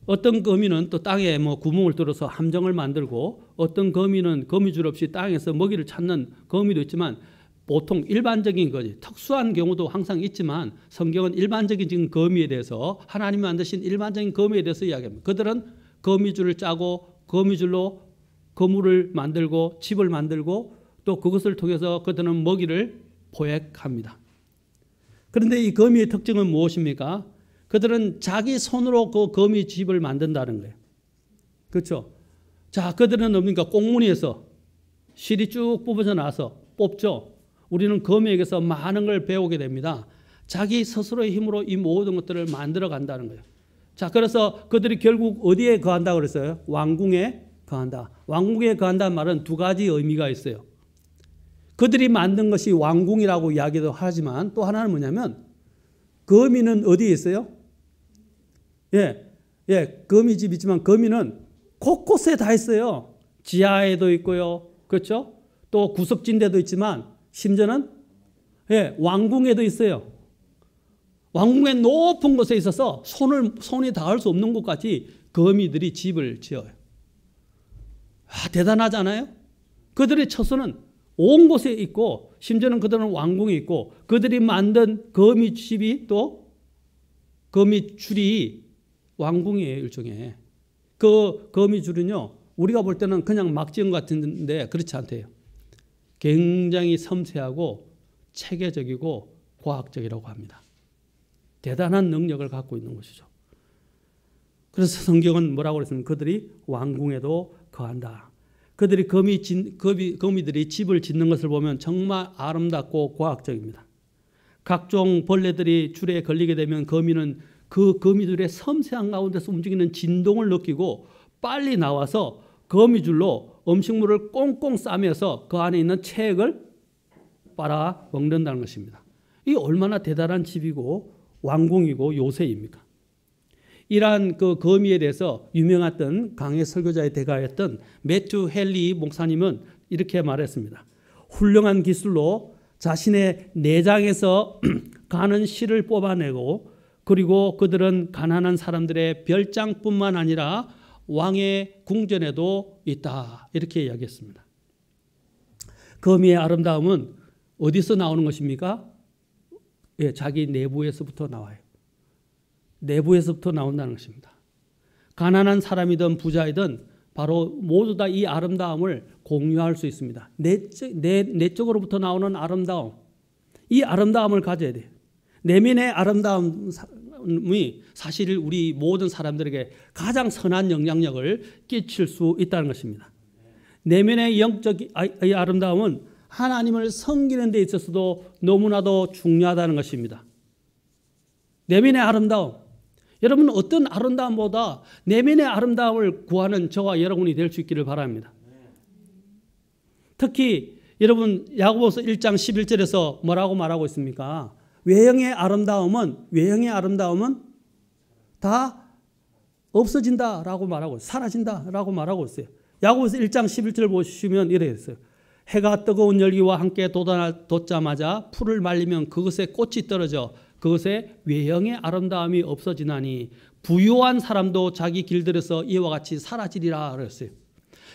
어떤 거미는 또 땅에 구멍을 뚫어서 함정을 만들고, 어떤 거미는 거미줄 없이 땅에서 먹이를 찾는 거미도 있지만, 보통 일반적인 거지, 특수한 경우도 항상 있지만 성경은 일반적인 지금 거미에 대해서, 하나님이 만드신 일반적인 거미에 대해서 이야기합니다. 그들은 거미줄을 짜고 거미줄로 거물을 만들고 집을 만들고 또 그것을 통해서 그들은 먹이를 포획합니다. 그런데 이 거미의 특징은 무엇입니까? 그들은 자기 손으로 그 거미 집을 만든다는 거예요. 그렇죠? 자, 그들은 뭡니까? 꽁무니에서 실이 쭉 뽑아져 나서 뽑죠. 우리는 거미에게서 많은 걸 배우게 됩니다. 자기 스스로의 힘으로 이 모든 것들을 만들어 간다는 거예요. 자, 그래서 그들이 결국 어디에 거한다고 그랬어요? 왕궁에 거한다. 왕궁에 거한다는 말은 두 가지 의미가 있어요. 그들이 만든 것이 왕궁이라고 이야기도 하지만 또 하나는 뭐냐면, 거미는 어디에 있어요? 거미집 있지만 거미는 곳곳에 다 있어요. 지하에도 있고요. 그렇죠? 또 구석진 데도 있지만 심지어는 왕궁에도 있어요. 왕궁의 높은 곳에 있어서 손이 닿을 수 없는 곳까지 거미들이 집을 지어요. 대단하잖아요? 그들의 처소는 온 곳에 있고, 심지어는 그들은 왕궁에 있고, 그들이 만든 거미집이 또 거미줄이 왕궁이에요, 일종의. 그 거미줄은요, 우리가 볼 때는 그냥 막 지은 것 같은데 그렇지 않대요. 굉장히 섬세하고 체계적이고 과학적이라고 합니다. 대단한 능력을 갖고 있는 것이죠. 그래서 성경은 뭐라고 그랬습니까? 그들이 왕궁에도 거한다. 그들이 거미들이 집을 짓는 것을 보면 정말 아름답고 과학적입니다. 각종 벌레들이 줄에 걸리게 되면 거미는 그 거미줄의 섬세한 가운데서 움직이는 진동을 느끼고 빨리 나와서 거미줄로 음식물을 꽁꽁 싸매서 그 안에 있는 체액을 빨아 먹는다는 것입니다. 이 얼마나 대단한 집이고 왕궁이고 요새입니까? 이러한 그 거미에 대해서 유명했던 강해 설교자의 대가였던 매튜 헨리 목사님은 이렇게 말했습니다. 훌륭한 기술로 자신의 내장에서 가는 실을 뽑아내고, 그리고 그들은 가난한 사람들의 별장뿐만 아니라 왕의 궁전에도 있다. 이렇게 이야기했습니다. 거미의 아름다움은 어디서 나오는 것입니까? 예, 자기 내부에서부터 나와요. 내부에서부터 나온다는 것입니다. 가난한 사람이든 부자이든 바로 모두 다 이 아름다움을 공유할 수 있습니다. 내적으로부터 나오는 아름다움, 이 아름다움을 가져야 돼요. 내면의 아름다움이 사실 우리 모든 사람들에게 가장 선한 영향력을 끼칠 수 있다는 것입니다. 내면의 영적 이 아름다움은 하나님을 섬기는 데 있어서도 너무나도 중요하다는 것입니다. 내면의 아름다움. 여러분 어떤 아름다움보다 내면의 아름다움을 구하는 저와 여러분이 될 수 있기를 바랍니다. 특히 여러분 야고보서 1장 11절에서 뭐라고 말하고 있습니까? 외형의 아름다움은 다 없어진다라고 말하고 사라진다라고 말하고 있어요. 야고보서 1장 11절 보시면 이래 있어요. 해가 뜨거운 열기와 함께 돋자마자 풀을 말리면 그것에 꽃이 떨어져 그것의 외형의 아름다움이 없어지나니 부유한 사람도 자기 길들에서 이와 같이 사라지리라 그랬어요.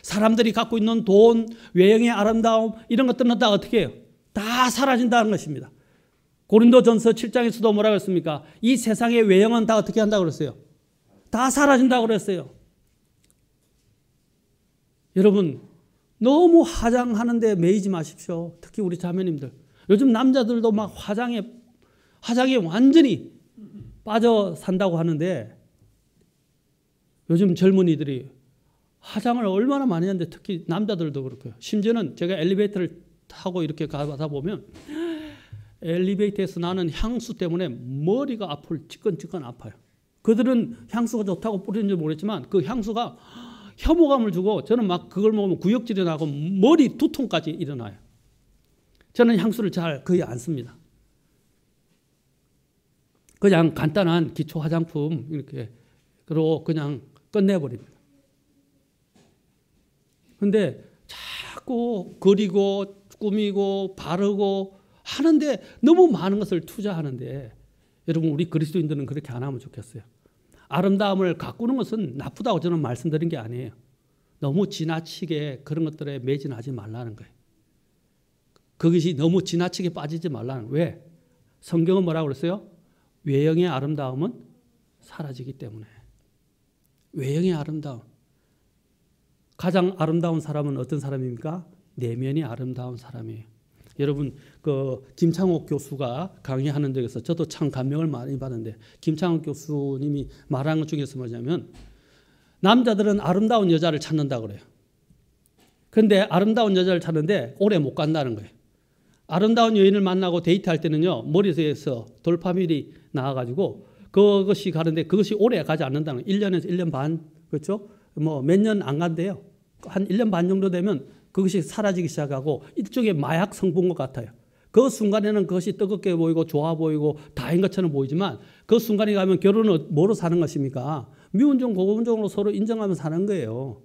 사람들이 갖고 있는 돈, 외형의 아름다움 이런 것들은 다 어떻게 해요? 다 사라진다는 것입니다. 고린도전서 7장에서도 뭐라고 했습니까? 이 세상의 외형은 다 어떻게 한다고 그랬어요? 다 사라진다고 그랬어요. 여러분 너무 화장하는데 매이지 마십시오. 특히 우리 자매님들. 요즘 남자들도 막 화장에 완전히 빠져 산다고 하는데 요즘 젊은이들이 화장을 얼마나 많이 하는데 특히 남자들도 그렇고요. 심지어는 제가 엘리베이터를 타고 이렇게 가다 보면 엘리베이터에서 나는 향수 때문에 머리가 찌끈찌끈 아파요. 그들은 향수가 좋다고 뿌리는지 모르겠지만 그 향수가 혐오감을 주고 저는 막 그걸 먹으면 구역질이 나고 머리 두통까지 일어나요. 저는 향수를 잘 거의 안 씁니다. 그냥 간단한 기초 화장품 이렇게 그리고 그냥 끝내버립니다. 그런데 자꾸 그리고 꾸미고 바르고 하는데 너무 많은 것을 투자하는데 여러분 우리 그리스도인들은 그렇게 안 하면 좋겠어요. 아름다움을 가꾸는 것은 나쁘다고 저는 말씀드린 게 아니에요. 너무 지나치게 그런 것들에 매진하지 말라는 거예요. 그것이 너무 지나치게 빠지지 말라는 거예요. 왜? 성경은 뭐라고 그랬어요? 외형의 아름다움은 사라지기 때문에. 외형의 아름다움. 가장 아름다운 사람은 어떤 사람입니까? 내면이 아름다운 사람이에요. 여러분 그 김창옥 교수가 강의하는 데에서 저도 참 감명을 많이 받는데 김창옥 교수님이 말하는 것 중에서 뭐냐면 남자들은 아름다운 여자를 찾는다 그래요. 그런데 아름다운 여자를 찾는데 오래 못 간다는 거예요. 아름다운 여인을 만나고 데이트할 때는요 머리에서 돌파밀이 나와가지고 그것이 가는데 그것이 오래 가지 않는다는 거예요. 1년에서 1년 반 그렇죠? 뭐 몇 년 안 간대요. 한 1년 반 정도 되면 그것이 사라지기 시작하고 일종의 마약 성분과 같아요. 그 순간에는 그것이 뜨겁게 보이고 좋아 보이고 다인 것처럼 보이지만 그 순간에 가면 결혼은 뭐로 사는 것입니까? 미운정 고운정으로 서로 인정하며 사는 거예요.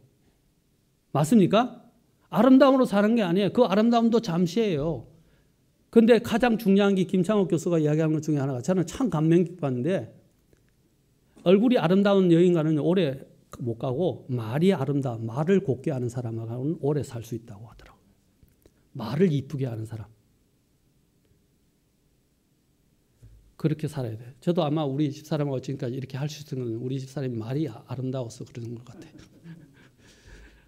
맞습니까? 아름다움으로 사는 게 아니에요. 그 아름다움도 잠시예요. 그런데 가장 중요한 게 김창옥 교수가 이야기하는 것 중에 하나가 저는 참 감명 깊었는데 얼굴이 아름다운 여인과는 오래 못 가고 말이 아름다운 말을 곱게 하는 사람하고는 오래 살 수 있다고 하더라고요. 말을 이쁘게 하는 사람. 그렇게 살아야 돼요. 저도 아마 우리 집사람하고 지금까지 이렇게 할 수 있는 건 우리 집사람이 말이 아름다워서 그러는 것 같아요.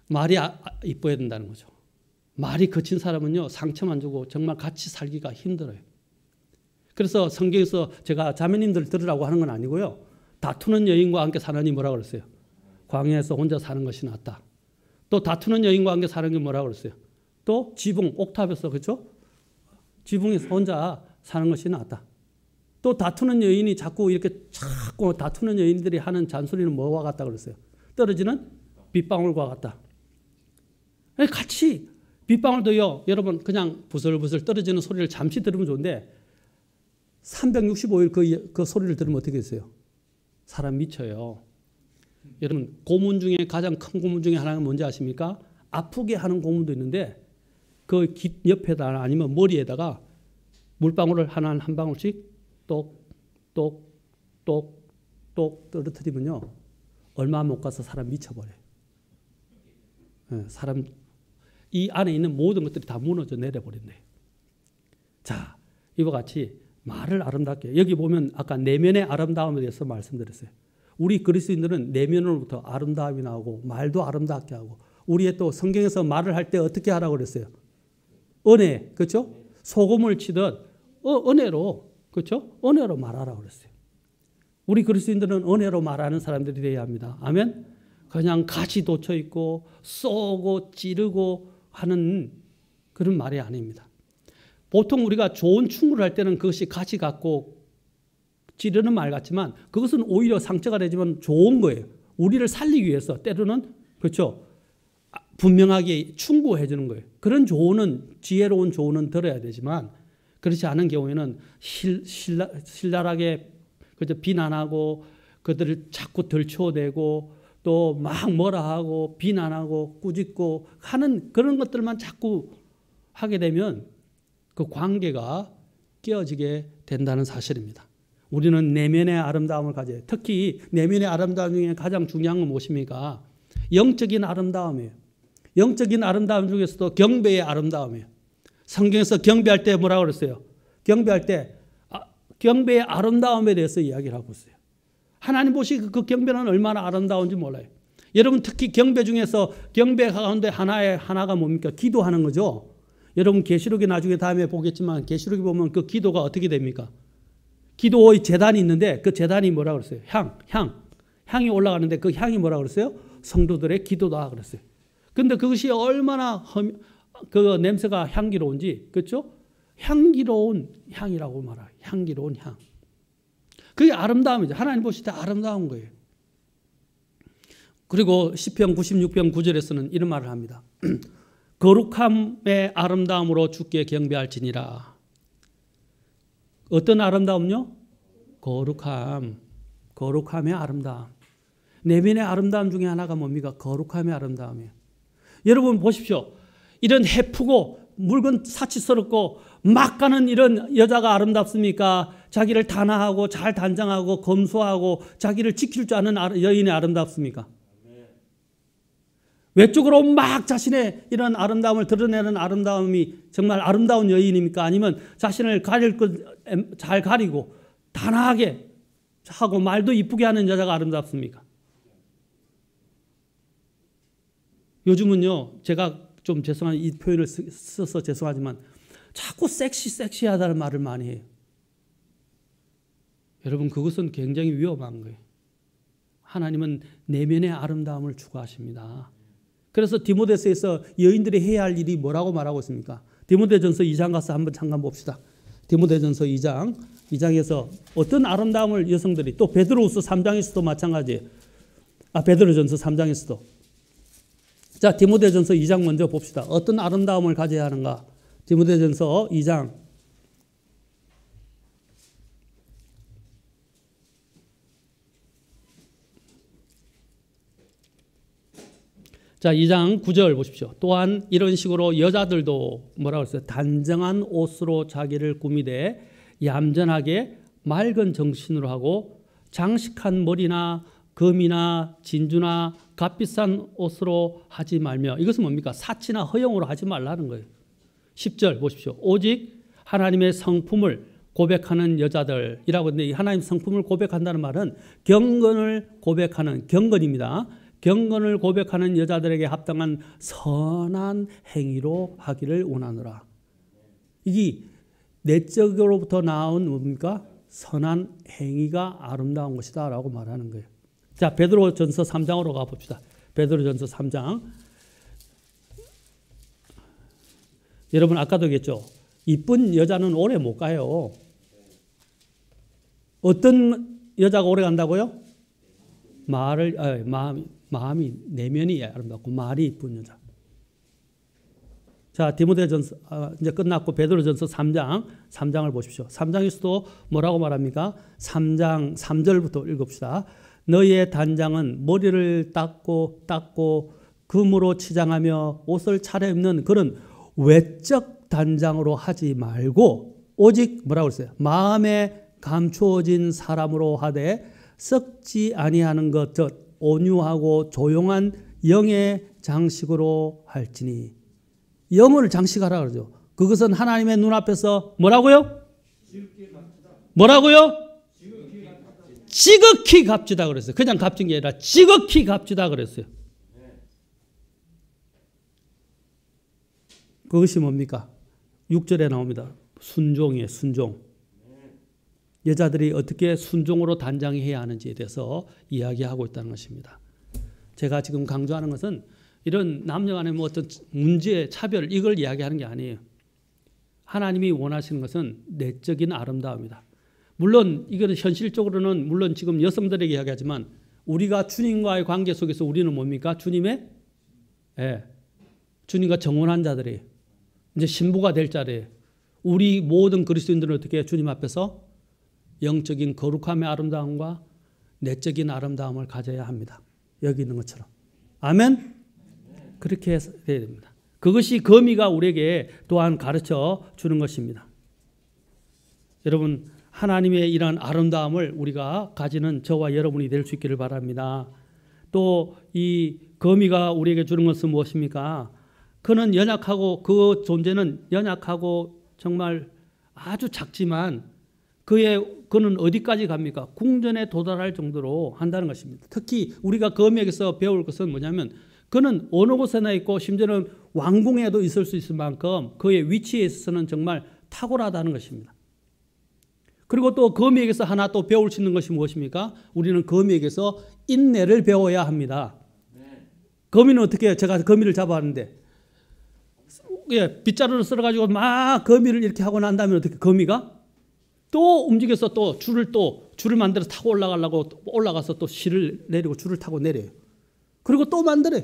말이 이뻐야 된다는 거죠. 말이 거친 사람은요 상처만 주고 정말 같이 살기가 힘들어요. 그래서 성경에서 제가 자매님들 들으라고 하는 건 아니고요. 다투는 여인과 함께 사느니 뭐라고 그랬어요? 광야에서 혼자 사는 것이 낫다. 또 다투는 여인과 함께 사는 게 뭐라고 그랬어요? 또 지붕, 옥탑에서 그렇죠? 지붕에서 혼자 사는 것이 낫다. 또 다투는 여인이 자꾸 다투는 여인들이 하는 잔소리는 뭐와 같다 그랬어요? 떨어지는 빗방울과 같다. 같이 빗방울도요. 여러분 그냥 부슬부슬 떨어지는 소리를 잠시 들으면 좋은데 365일 그 소리를 들으면 어떻게 됐어요? 사람 미쳐요. 여러분 고문 중에 가장 큰 고문 중에 하나는 뭔지 아십니까? 아프게 하는 고문도 있는데 그 깃 옆에다 아니면 머리에다가 물방울을 한 방울씩 똑똑똑똑 떨어뜨리면요 얼마 못 가서 사람 미쳐버려요. 사람 이 안에 있는 모든 것들이 다 무너져 내려버린대요. 자, 이와 같이 말을 아름답게, 여기 보면 아까 내면의 아름다움에 대해서 말씀드렸어요. 우리 그리스도인들은 내면으로부터 아름다움이 나오고 말도 아름답게 하고, 우리의 또 성경에서 말을 할 때 어떻게 하라고 그랬어요? 은혜, 그렇죠? 소금을 치듯 은혜로, 그렇죠? 은혜로 말하라고 그랬어요. 우리 그리스도인들은 은혜로 말하는 사람들이 되어야 합니다. 아멘? 그냥 가시 돋쳐 있고 쏘고 찌르고 하는 그런 말이 아닙니다. 보통 우리가 좋은 충고를 할 때는 그것이 가시 같고 찌르는 말 같지만 그것은 오히려 상처가 되지만 좋은 거예요. 우리를 살리기 위해서 때로는, 그렇죠, 분명하게 충고해 주는 거예요. 그런 조언은, 지혜로운 조언은 들어야 되지만 그렇지 않은 경우에는 신랄하게 그저 비난하고 그들을 자꾸 들춰대고 또 막 뭐라 하고 비난하고 꾸짖고 하는 그런 것들만 자꾸 하게 되면 그 관계가 깨어지게 된다는 사실입니다. 우리는 내면의 아름다움을 가져요. 특히 내면의 아름다움 중에 가장 중요한 건 무엇입니까? 영적인 아름다움이에요. 영적인 아름다움 중에서도 경배의 아름다움이에요. 성경에서 경배할 때 뭐라고 그랬어요? 경배할 때 경배의 아름다움에 대해서 이야기를 하고 있어요. 하나님 보시기 그 경배는 얼마나 아름다운지 몰라요. 여러분 특히 경배 중에서 경배 가운데 하나가 뭡니까? 기도하는 거죠. 여러분 계시록에 나중에 다음에 보겠지만 계시록에 보면 그 기도가 어떻게 됩니까? 기도의 제단이 있는데 그 제단이 뭐라고 그랬어요? 향이 올라가는데 그 향이 뭐라고 그랬어요? 성도들의 기도다 그랬어요. 근데 그것이 얼마나 그 냄새가 향기로운지, 그렇죠? 향기로운 향이라고 말해요. 향기로운 향. 그게 아름다움이죠. 하나님 보실 때 아름다운 거예요. 그리고 시편 96편 9절에서는 이런 말을 합니다. 거룩함의 아름다움으로 주께 경배할지니라. 어떤 아름다움요? 거룩함. 거룩함의 아름다움. 내면의 아름다움 중에 하나가 뭡니까? 거룩함의 아름다움이에요. 여러분 보십시오. 이런 해프고 물건 사치스럽고 막 가는 이런 여자가 아름답습니까? 자기를 단아하고 잘 단장하고 검소하고 자기를 지킬 줄 아는 여인이 아름답습니까? 외적으로 막 자신의 이런 아름다움을 드러내는 아름다움이 정말 아름다운 여인입니까? 아니면 자신을 가릴 것 잘 가리고 단아하게 하고 말도 이쁘게 하는 여자가 아름답습니까? 요즘은요, 제가 좀 죄송한 이 표현을 써서 죄송하지만 자꾸 섹시하다는 말을 많이 해요. 여러분 그것은 굉장히 위험한 거예요. 하나님은 내면의 아름다움을 추구하십니다. 그래서 디모데서에서 여인들이 해야 할 일이 뭐라고 말하고 있습니까? 디모데전서 2장 가서 한번 잠깐 봅시다. 디모데전서 2장에서 어떤 아름다움을 여성들이, 또 베드로후서 3장에서도 마찬가지예요. 베드로전서 3장에서도. 자, 디모데전서 2장 먼저 봅시다. 어떤 아름다움을 가져야 하는가? 디모데전서 2장. 자, 2장 9절 보십시오. 또한 이런 식으로 여자들도 뭐라고 했어요? 단정한 옷으로 자기를 꾸미되 얌전하게 맑은 정신으로 하고 장식한 머리나 금이나 진주나 값비싼 옷으로 하지 말며, 이것은 뭡니까? 사치나 허영으로 하지 말라는 거예요. 10절 보십시오. 오직 하나님의 성품을 고백하는 여자들이라고 했는데, 이 하나님 성품을 고백한다는 말은 경건을 고백하는, 경건입니다. 경건을 고백하는 여자들에게 합당한 선한 행위로 하기를 원하노라. 이게 내적으로부터 나온 뭡니까? 선한 행위가 아름다운 것이다 라고 말하는 거예요. 자, 베드로전서 3장으로 가봅시다. 베드로전서 3장. 여러분 아까도 얘기했죠. 이쁜 여자는 오래 못 가요. 어떤 여자가 오래 간다고요? 마음이, 내면이 아름답고 말이 이쁜 여자. 자, 디모데전서 이제 끝났고 베드로전서 3장을 보십시오. 3장에서도 뭐라고 말합니까? 3장 3절부터 읽읍시다. 너희의 단장은 머리를 닦고 금으로 치장하며 옷을 차려입는 그런 외적 단장으로 하지 말고 오직 뭐라고 그랬어요? 마음에 감추어진 사람으로 하되 썩지 아니하는 것, 온유하고 조용한 영의 장식으로 할지니. 영을 장식하라 그러죠. 그것은 하나님의 눈앞에서 뭐라고요? 뭐라고요? 지극히 값지다 그랬어요. 그냥 값진 게 아니라 지극히 값지다 그랬어요. 그것이 뭡니까? 6절에 나옵니다. 순종이에요. 순종. 여자들이 어떻게 순종으로 단장해야 하는지에 대해서 이야기하고 있다는 것입니다. 제가 지금 강조하는 것은 이런 남녀 간의 뭐 어떤 문제, 차별 이걸 이야기하는 게 아니에요. 하나님이 원하시는 것은 내적인 아름다움이다. 물론 이거는 현실적으로는 물론 지금 여성들에게 이야기하지만 우리가 주님과의 관계 속에서 우리는 뭡니까? 주님의 주님과 정혼한 자들이 이제 신부가 될 자리에 우리 모든 그리스도인들은 어떻게 주님 앞에서 영적인 거룩함의 아름다움과 내적인 아름다움을 가져야 합니다. 여기 있는 것처럼. 아멘? 그렇게 해야 됩니다. 그것이 거미가 우리에게 또한 가르쳐 주는 것입니다. 여러분, 하나님의 이러한 아름다움을 우리가 가지는 저와 여러분이 될 수 있기를 바랍니다. 또 이 거미가 우리에게 주는 것은 무엇입니까? 그는 연약하고 그 존재는 연약하고 정말 아주 작지만 그는 어디까지 갑니까? 궁전에 도달할 정도로 한다는 것입니다. 특히 우리가 거미에게서 배울 것은 뭐냐면 그는 어느 곳에나 있고 심지어는 왕궁에도 있을 수 있을 만큼 그의 위치에 있어서는 정말 탁월하다는 것입니다. 그리고 또 거미에게서 하나 또 배울 수 있는 것이 무엇입니까? 우리는 거미에게서 인내를 배워야 합니다. 거미는 어떻게 해요? 제가 거미를 잡아왔는데 빗자루를 썰어가지고 막 거미를 이렇게 하고 난 다음에 어떻게 거미가 또 움직여서 또 줄을 만들어서 타고 올라가려고 올라가서 또 실을 내리고 줄을 타고 내려요. 그리고 또 만들어요.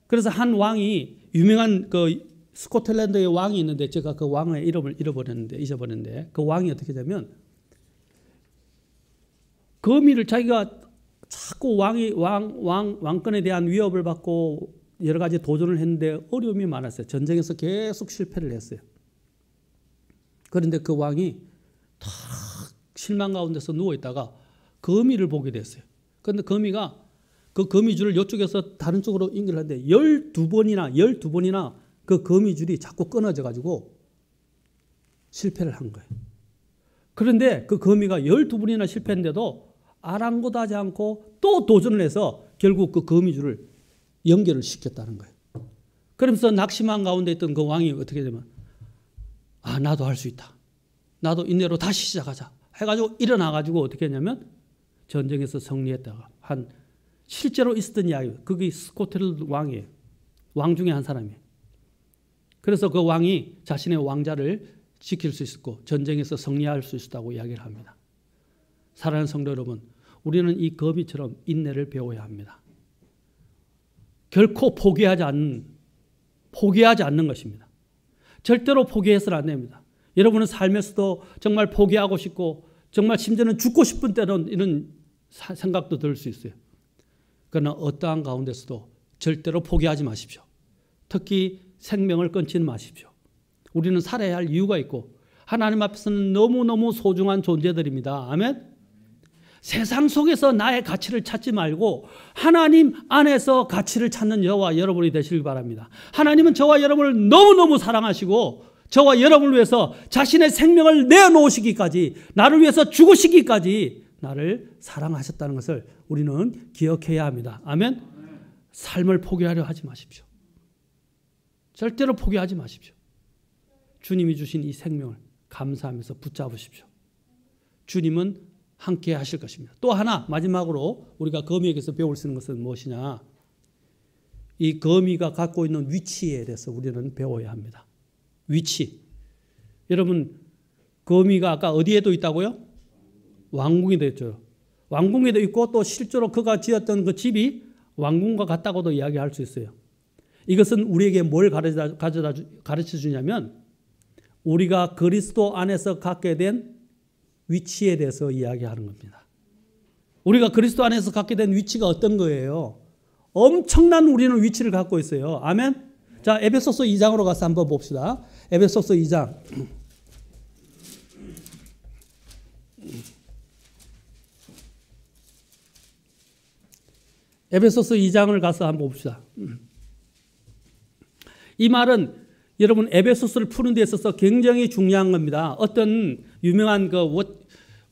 그래서 한 왕이 유명한 그 스코틀랜드의 왕이 있는데 제가 그 왕의 이름을 잊어버렸는데 그 왕이 어떻게 되면 거미를 자기가 자꾸 왕권에 대한 위협을 받고 여러 가지 도전을 했는데 어려움이 많았어요. 전쟁에서 계속 실패를 했어요. 그런데 그 왕이 탁 실망 가운데서 누워있다가 거미를 보게 됐어요. 그런데 거미가 그 거미줄을 이쪽에서 다른 쪽으로 연결하는데 12번이나 그 거미줄이 자꾸 끊어져 가지고 실패를 한 거예요. 그런데 그 거미가 12번이나 실패했는데도 아랑곳하지 않고 또 도전을 해서 결국 그 거미줄을 연결을 시켰다는 거예요. 그러면서 낙심한 가운데 있던 그 왕이 어떻게 되면 나도 할 수 있다. 나도 인내로 다시 시작하자. 해가지고 일어나가지고 어떻게 했냐면 전쟁에서 승리했다가 실제로 있었던 이야기. 그게 스코틀랜드 왕이에요. 왕 중에 한 사람이에요. 그래서 그 왕이 자신의 왕자를 지킬 수 있었고 전쟁에서 승리할 수 있었다고 이야기를 합니다. 사랑하는 성도 여러분, 우리는 이 거미처럼 인내를 배워야 합니다. 결코 포기하지 않는 것입니다. 절대로 포기해서는 안 됩니다. 여러분은 삶에서도 정말 포기하고 싶고 정말 심지어는 죽고 싶은 때는 이런 생각도 들 수 있어요. 그러나 어떠한 가운데서도 절대로 포기하지 마십시오. 특히 생명을 끊지는 마십시오. 우리는 살아야 할 이유가 있고 하나님 앞에서는 너무너무 소중한 존재들입니다. 아멘? 세상 속에서 나의 가치를 찾지 말고 하나님 안에서 가치를 찾는 저와 여러분이 되시길 바랍니다. 하나님은 저와 여러분을 너무너무 사랑하시고 저와 여러분을 위해서 자신의 생명을 내어놓으시기까지 나를 위해서 죽으시기까지 나를 사랑하셨다는 것을 우리는 기억해야 합니다. 아멘? 삶을 포기하려 하지 마십시오. 절대로 포기하지 마십시오. 주님이 주신 이 생명을 감사하면서 붙잡으십시오. 주님은 함께 하실 것입니다. 또 하나 마지막으로 우리가 거미에게서 배울 수 있는 것은 무엇이냐? 이 거미가 갖고 있는 위치에 대해서 우리는 배워야 합니다. 위치. 여러분, 거미가 아까 어디에도 있다고요? 왕궁에도 있죠. 왕궁에도 있고 또 실제로 그가 지었던 그 집이 왕궁과 같다고도 이야기할 수 있어요. 이것은 우리에게 뭘 가르쳐 주냐면 우리가 그리스도 안에서 갖게 된 위치에 대해서 이야기하는 겁니다. 우리가 그리스도 안에서 갖게 된 위치가 어떤 거예요? 엄청난 우리는 위치를 갖고 있어요. 아멘? 자, 에베소서 2장으로 가서 한번 봅시다. 에베소서 2장. 에베소서 2장을 가서 한번 봅시다. 이 말은 여러분 에베소서를 푸는 데 있어서 굉장히 중요한 겁니다. 어떤 유명한 그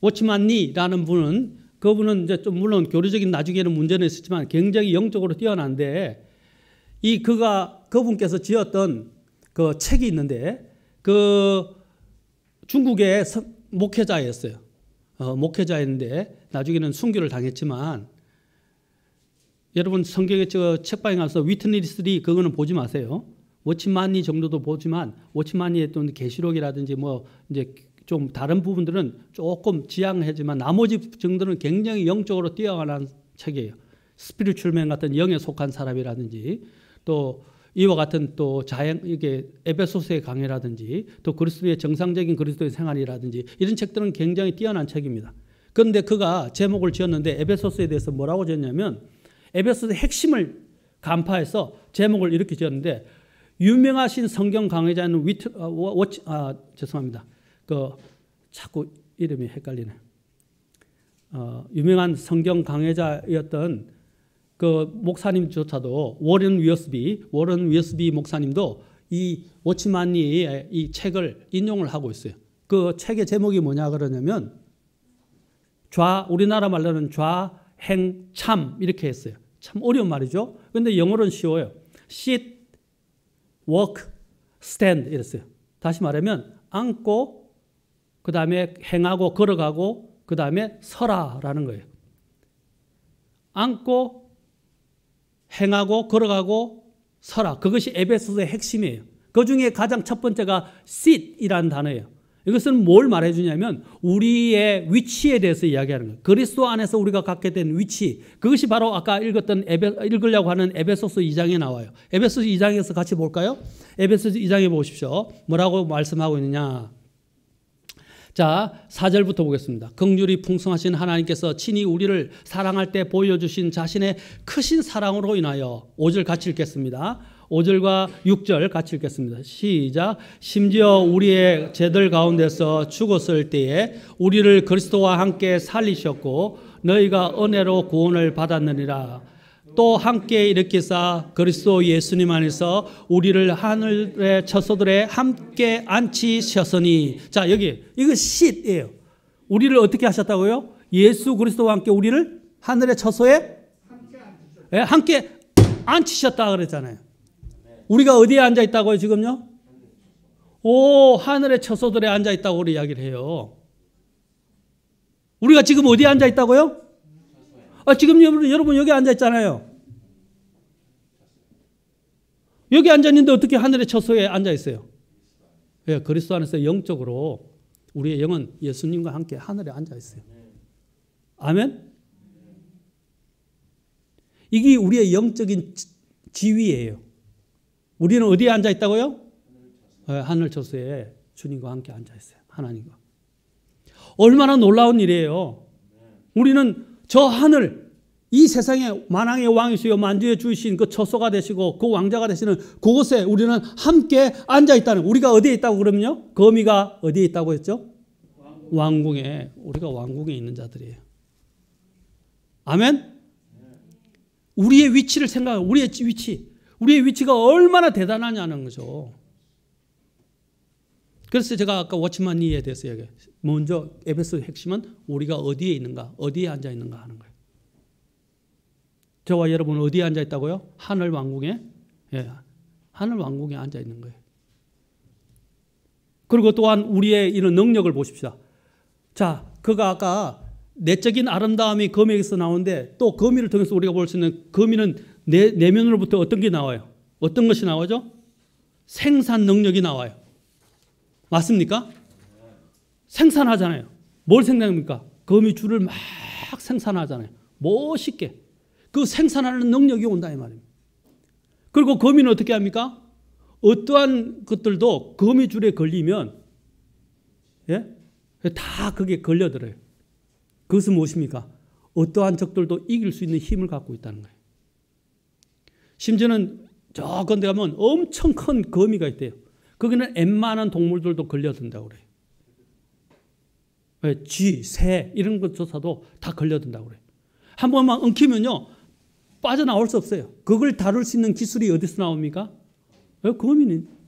워치만리라는 분은 그분은 이제 좀 물론 교리적인 나중에는 문제는 있었지만 굉장히 영적으로 뛰어난데 그분께서 지었던 그 책이 있는데 그 중국의 목회자였어요. 목회자였는데 나중에는 순교를 당했지만 여러분 성경의 저 책방에 가서 위트니스 리 그거는 보지 마세요. 워치만리 정도도 보지만 워치만리의 또 계시록이라든지 뭐 이제 좀 다른 부분들은 조금 지양하지만 나머지 정도는 굉장히 영적으로 뛰어난 책이에요. 스피리추얼맨 같은 영에 속한 사람이라든지 또 이와 같은 또 이게 에베소서의 강해라든지 또 그리스도의 정상적인 그리스도의 생활이라든지 이런 책들은 굉장히 뛰어난 책입니다. 그런데 그가 제목을 지었는데 에베소서에 대해서 뭐라고 지었냐면 에베소서의 핵심을 간파해서 제목을 이렇게 지었는데 유명하신 성경 강해자는 죄송합니다. 자꾸 이름이 헷갈리네. 유명한 성경 강해자였던 그 목사님조차도 워런 위어스비 목사님도 이 워치만리의 이 책을 인용을 하고 있어요. 그 책의 제목이 뭐냐 그러냐면 우리나라 말로는 좌행참 이렇게 했어요. 참 어려운 말이죠. 그런데 영어로는 쉬워요. sit, walk, stand 이랬어요. 다시 말하면 앉고 그 다음에 행하고 걸어가고 그 다음에 서라라는 거예요. 앉고 행하고 걸어가고 서라. 그것이 에베소서의 핵심이에요. 그중에 가장 첫 번째가 sit이라는 단어예요. 이것은 뭘 말해주냐면 우리의 위치에 대해서 이야기하는 거예요. 그리스도 안에서 우리가 갖게 된 위치. 그것이 바로 아까 읽으려고 하는 에베소서 2장에 나와요. 에베소서 2장에서 같이 볼까요? 에베소서 2장에 보십시오. 뭐라고 말씀하고 있느냐. 자, 4절부터 보겠습니다. 긍휼이 풍성하신 하나님께서 친히 우리를 사랑할 때 보여주신 자신의 크신 사랑으로 인하여 5절 같이 읽겠습니다. 5절과 6절 같이 읽겠습니다. 시작. 심지어 우리의 죄들 가운데서 죽었을 때에 우리를 그리스도와 함께 살리셨고 너희가 은혜로 구원을 받았느니라. 또 함께 일으키사 그리스도 예수님 안에서 우리를 하늘의 처소들에 함께 앉히셨으니. 자, 여기 이거 sit이에요. 우리를 어떻게 하셨다고요? 예수 그리스도와 함께 우리를 하늘의 처소에 함께 앉히셨다 그랬잖아요. 우리가 어디에 앉아 있다고요, 지금요? 하늘의 처소들에 앉아 있다고 우리 이야기를 해요. 우리가 지금 어디에 앉아 있다고요? 지금 여러분 여기 앉아 있잖아요. 여기 앉아 있는데 어떻게 하늘의 처소에 앉아 있어요? 예, 그리스도 안에서 영적으로 우리의 영은 예수님과 함께 하늘에 앉아 있어요. 아멘? 이게 우리의 영적인 지위예요. 우리는 어디에 앉아 있다고요? 하늘 처소에 주님과 함께 앉아 있어요. 하나님과. 얼마나 놀라운 일이에요. 우리는 저 하늘, 이 세상의 만왕의 왕이시요 만주의 주이신 그 처소가 되시고 그 왕자가 되시는 그곳에 우리는 함께 앉아 있다는. 우리가 어디에 있다고 그러면요? 거미가 어디에 있다고 했죠? 왕궁에. 우리가 왕궁에 있는 자들이에요. 아멘? 우리의 위치를 생각하고 우리의 위치가 얼마나 대단하냐는 거죠. 그래서 제가 아까 워치만리에 대해서 얘기해요. 먼저 에베소의 핵심은 우리가 어디에 있는가, 어디에 앉아 있는가 하는 거예요. 저와 여러분은 어디에 앉아 있다고요? 하늘 왕궁에? 예, 하늘 왕궁에 앉아 있는 거예요. 그리고 또한 우리의 이런 능력을 보십시오. 자, 그가 아까 내적인 아름다움이 거미에서 나오는데 또 거미를 통해서 우리가 볼 수 있는 거미는 내면으로부터 어떤 게 나와요? 어떤 것이 나오죠? 생산 능력이 나와요. 맞습니까? 생산하잖아요. 뭘 생산합니까? 거미줄을 막 생산하잖아요. 멋있게. 그 생산하는 능력이 온다 이 말입니다. 그리고 거미는 어떻게 합니까? 어떠한 것들도 거미줄에 걸리면 다 그게 걸려들어요. 그것은 무엇입니까? 어떠한 적들도 이길 수 있는 힘을 갖고 있다는 거예요. 심지어는 저 건데 가면 엄청 큰 거미가 있대요. 거기는 웬만한 동물들도 걸려든다고 그래요. 쥐, 새 이런 것조차도 다 걸려든다고 그래요. 한 번만 엉키면요. 빠져나올 수 없어요. 그걸 다룰 수 있는 기술이 어디서 나옵니까?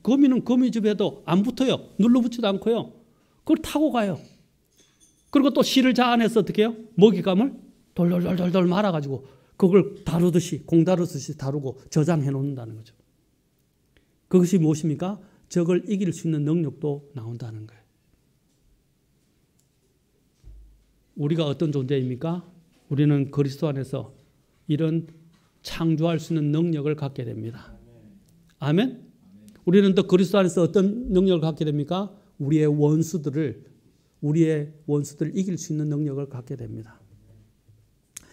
거미는 거미 집에도 안 붙어요. 눌러붙지도 않고요. 그걸 타고 가요. 그리고 또 실을 자아내서 어떻게 해요? 먹잇감을 돌돌돌돌 말아가지고 그걸 다루듯이 공 다루듯이 다루고 저장해 놓는다는 거죠. 그것이 무엇입니까? 적을 이길 수 있는 능력도 나온다는 거예요. 우리가 어떤 존재입니까? 우리는 그리스도 안에서 이런 창조할 수 있는 능력을 갖게 됩니다. 아멘? 우리는 또 그리스도 안에서 어떤 능력을 갖게 됩니까? 우리의 원수들을 이길 수 있는 능력을 갖게 됩니다.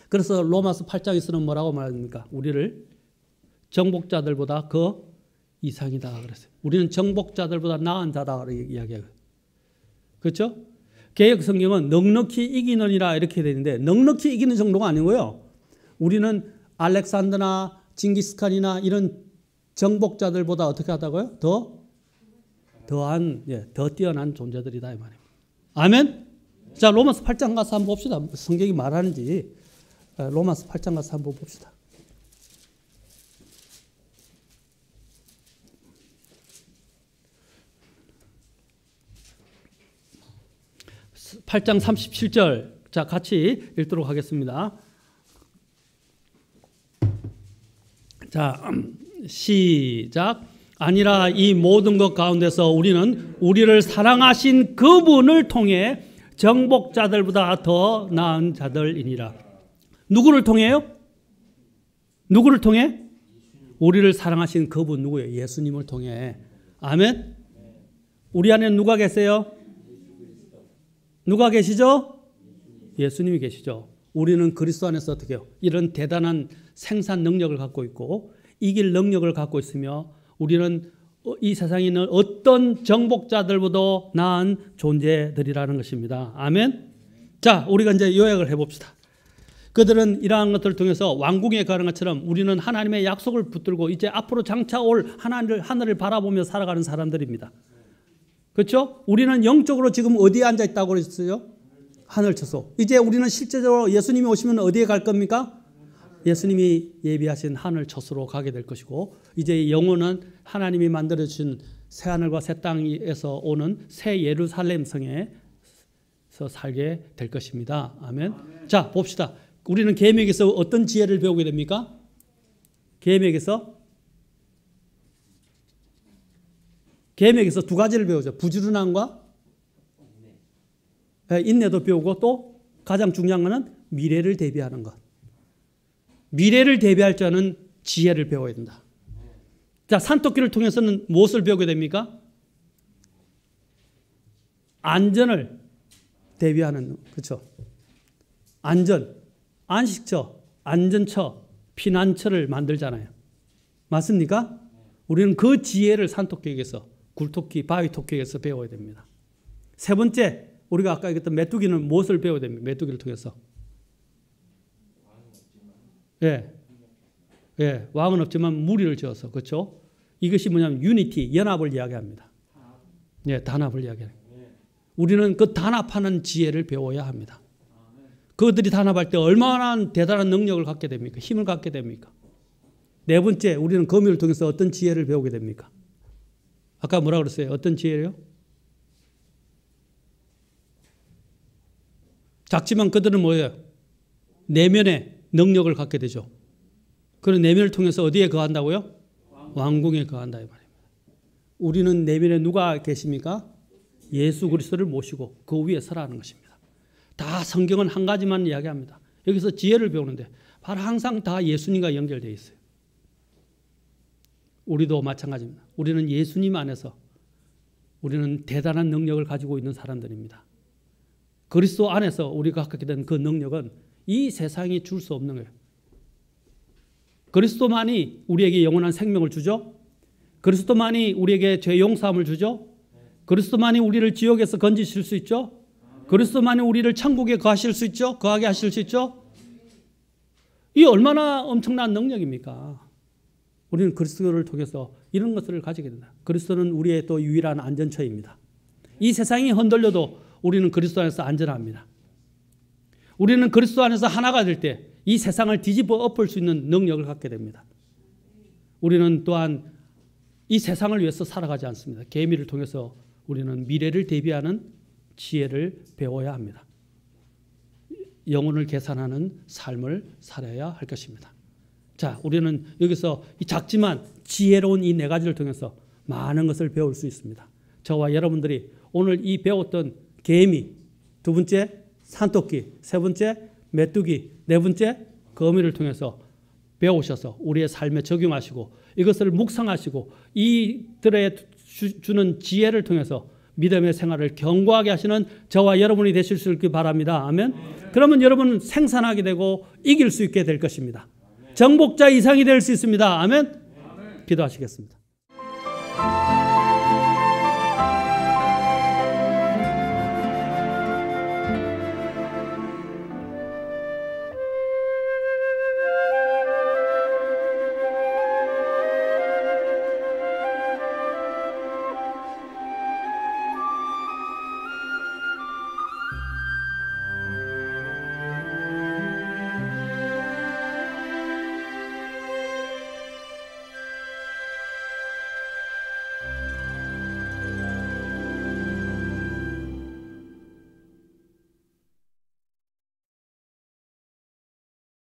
그래서 로마서 8장에서는 뭐라고 말합니까? 우리를 정복자들보다 그 이상이다 그랬어요. 우리는 정복자들보다 나은 자다 이야기해요. 그렇죠? 개역 성경은 넉넉히 이기느니라 이렇게 되는데 넉넉히 이기는 정도가 아니고요. 우리는 알렉산더나 징기스칸이나 이런 정복자들보다 어떻게 하다고요? 더 뛰어난 존재들이다 이 말입니다. 아멘? 자, 로마서 8장 가서 한번 봅시다. 성경이 말하는지 로마서 8장 가서 한번 봅시다. 8장 37절 자 같이 읽도록 하겠습니다. 자 시작. 아니라 이 모든 것 가운데서 우리는 우리를 사랑하신 그분을 통해 정복자들보다 더 나은 자들이니라. 누구를 통해요? 누구를 통해? 우리를 사랑하신 그분 누구예요? 예수님을 통해. 아멘. 우리 안에 누가 계세요? 누가 계시죠? 예수님이 계시죠. 우리는 그리스도 안에서 어떻게 해요? 이런 대단한 생산 능력을 갖고 있고 이길 능력을 갖고 있으며 우리는 이 세상에 있는 어떤 정복자들보다 나은 존재들이라는 것입니다. 아멘. 자, 우리가 이제 요약을 해봅시다. 그들은 이러한 것들을 통해서 왕궁에 가는 것처럼 우리는 하나님의 약속을 붙들고 이제 앞으로 장차 올 하늘을 바라보며 살아가는 사람들입니다. 그렇죠? 우리는 영적으로 지금 어디에 앉아 있다고 그랬어요? 하늘 처소. 이제 우리는 실제적으로 예수님이 오시면 어디에 갈 겁니까? 예수님이 예비하신 하늘 처소로 가게 될 것이고 이제 영혼은 하나님이 만들어주신 새하늘과 새 땅에서 오는 새 예루살렘 성에서 살게 될 것입니다. 아멘. 자, 봅시다. 우리는 계명에서 어떤 지혜를 배우게 됩니까? 계명에서 두 가지를 배우죠. 부지런함과 인내도 배우고 또 가장 중요한 것은 미래를 대비하는 것. 미래를 대비할 줄 아는 지혜를 배워야 된다. 자, 산토끼를 통해서는 무엇을 배우게 됩니까? 안전을 대비하는, 그렇죠? 안식처, 안전처, 피난처를 만들잖아요. 맞습니까? 우리는 그 지혜를 산토끼에게서, 굴토끼, 바위토끼에게서 배워야 됩니다. 세 번째, 우리가 아까 얘기했던 메뚜기는 무엇을 배워야 됩니까? 메뚜기를 통해서. 왕은 없지만 무리를 지어서, 그렇죠? 이것이 뭐냐면 유니티, 연합을 이야기합니다. 단합을 이야기합니다. 우리는 그 단합하는 지혜를 배워야 합니다. 그들이 단합할 때 얼마나 대단한 능력을 갖게 됩니까? 힘을 갖게 됩니까? 네 번째, 우리는 거미를 통해서 어떤 지혜를 배우게 됩니까? 아까 뭐라 그랬어요? 어떤 지혜요? 작지만 그들은 뭐예요? 내면의 능력을 갖게 되죠. 그런 내면을 통해서 어디에 거한다고요? 왕궁에 거한다 이 말입니다. 우리는 내면에 누가 계십니까? 예수 그리스도를 모시고 그 위에 서라는 것입니다. 다 성경은 한 가지만 이야기합니다. 여기서 지혜를 배우는데 바로 항상 다 예수님과 연결되어 있어요. 우리도 마찬가지입니다. 우리는 예수님 안에서 우리는 대단한 능력을 가지고 있는 사람들입니다. 그리스도 안에서 우리가 갖게 된 그 능력은 이 세상이 줄 수 없는 거예요. 그리스도만이 우리에게 영원한 생명을 주죠. 그리스도만이 우리에게 죄 용서함을 주죠. 그리스도만이 우리를 지옥에서 건지실 수 있죠. 그리스도만이 우리를 천국에 거하실 수 있죠. 거하게 하실 수 있죠. 이 얼마나 엄청난 능력입니까? 우리는 그리스도를 통해서 이런 것들을 가지게 된다. 그리스도는 우리의 또 유일한 안전처입니다. 이 세상이 흔들려도 우리는 그리스도 안에서 안전합니다. 우리는 그리스도 안에서 하나가 될 때 이 세상을 뒤집어 엎을 수 있는 능력을 갖게 됩니다. 우리는 또한 이 세상을 위해서 살아가지 않습니다. 계미를 통해서 우리는 미래를 대비하는 지혜를 배워야 합니다. 영혼을 계산하는 삶을 살아야 할 것입니다. 자, 우리는 여기서 이 작지만 지혜로운 이 네 가지를 통해서 많은 것을 배울 수 있습니다. 저와 여러분들이 오늘 이 배웠던 개미, 두 번째 산토끼, 세 번째 메뚜기, 네 번째 거미를 통해서 배우셔서 우리의 삶에 적용하시고 이것을 묵상하시고 이들의 주는 지혜를 통해서 믿음의 생활을 견고하게 하시는 저와 여러분이 되실 수 있길 바랍니다. 아멘. 그러면 여러분은 생산하게 되고 이길 수 있게 될 것입니다. 정복자 이상이 될 수 있습니다. 아멘. 기도하시겠습니다.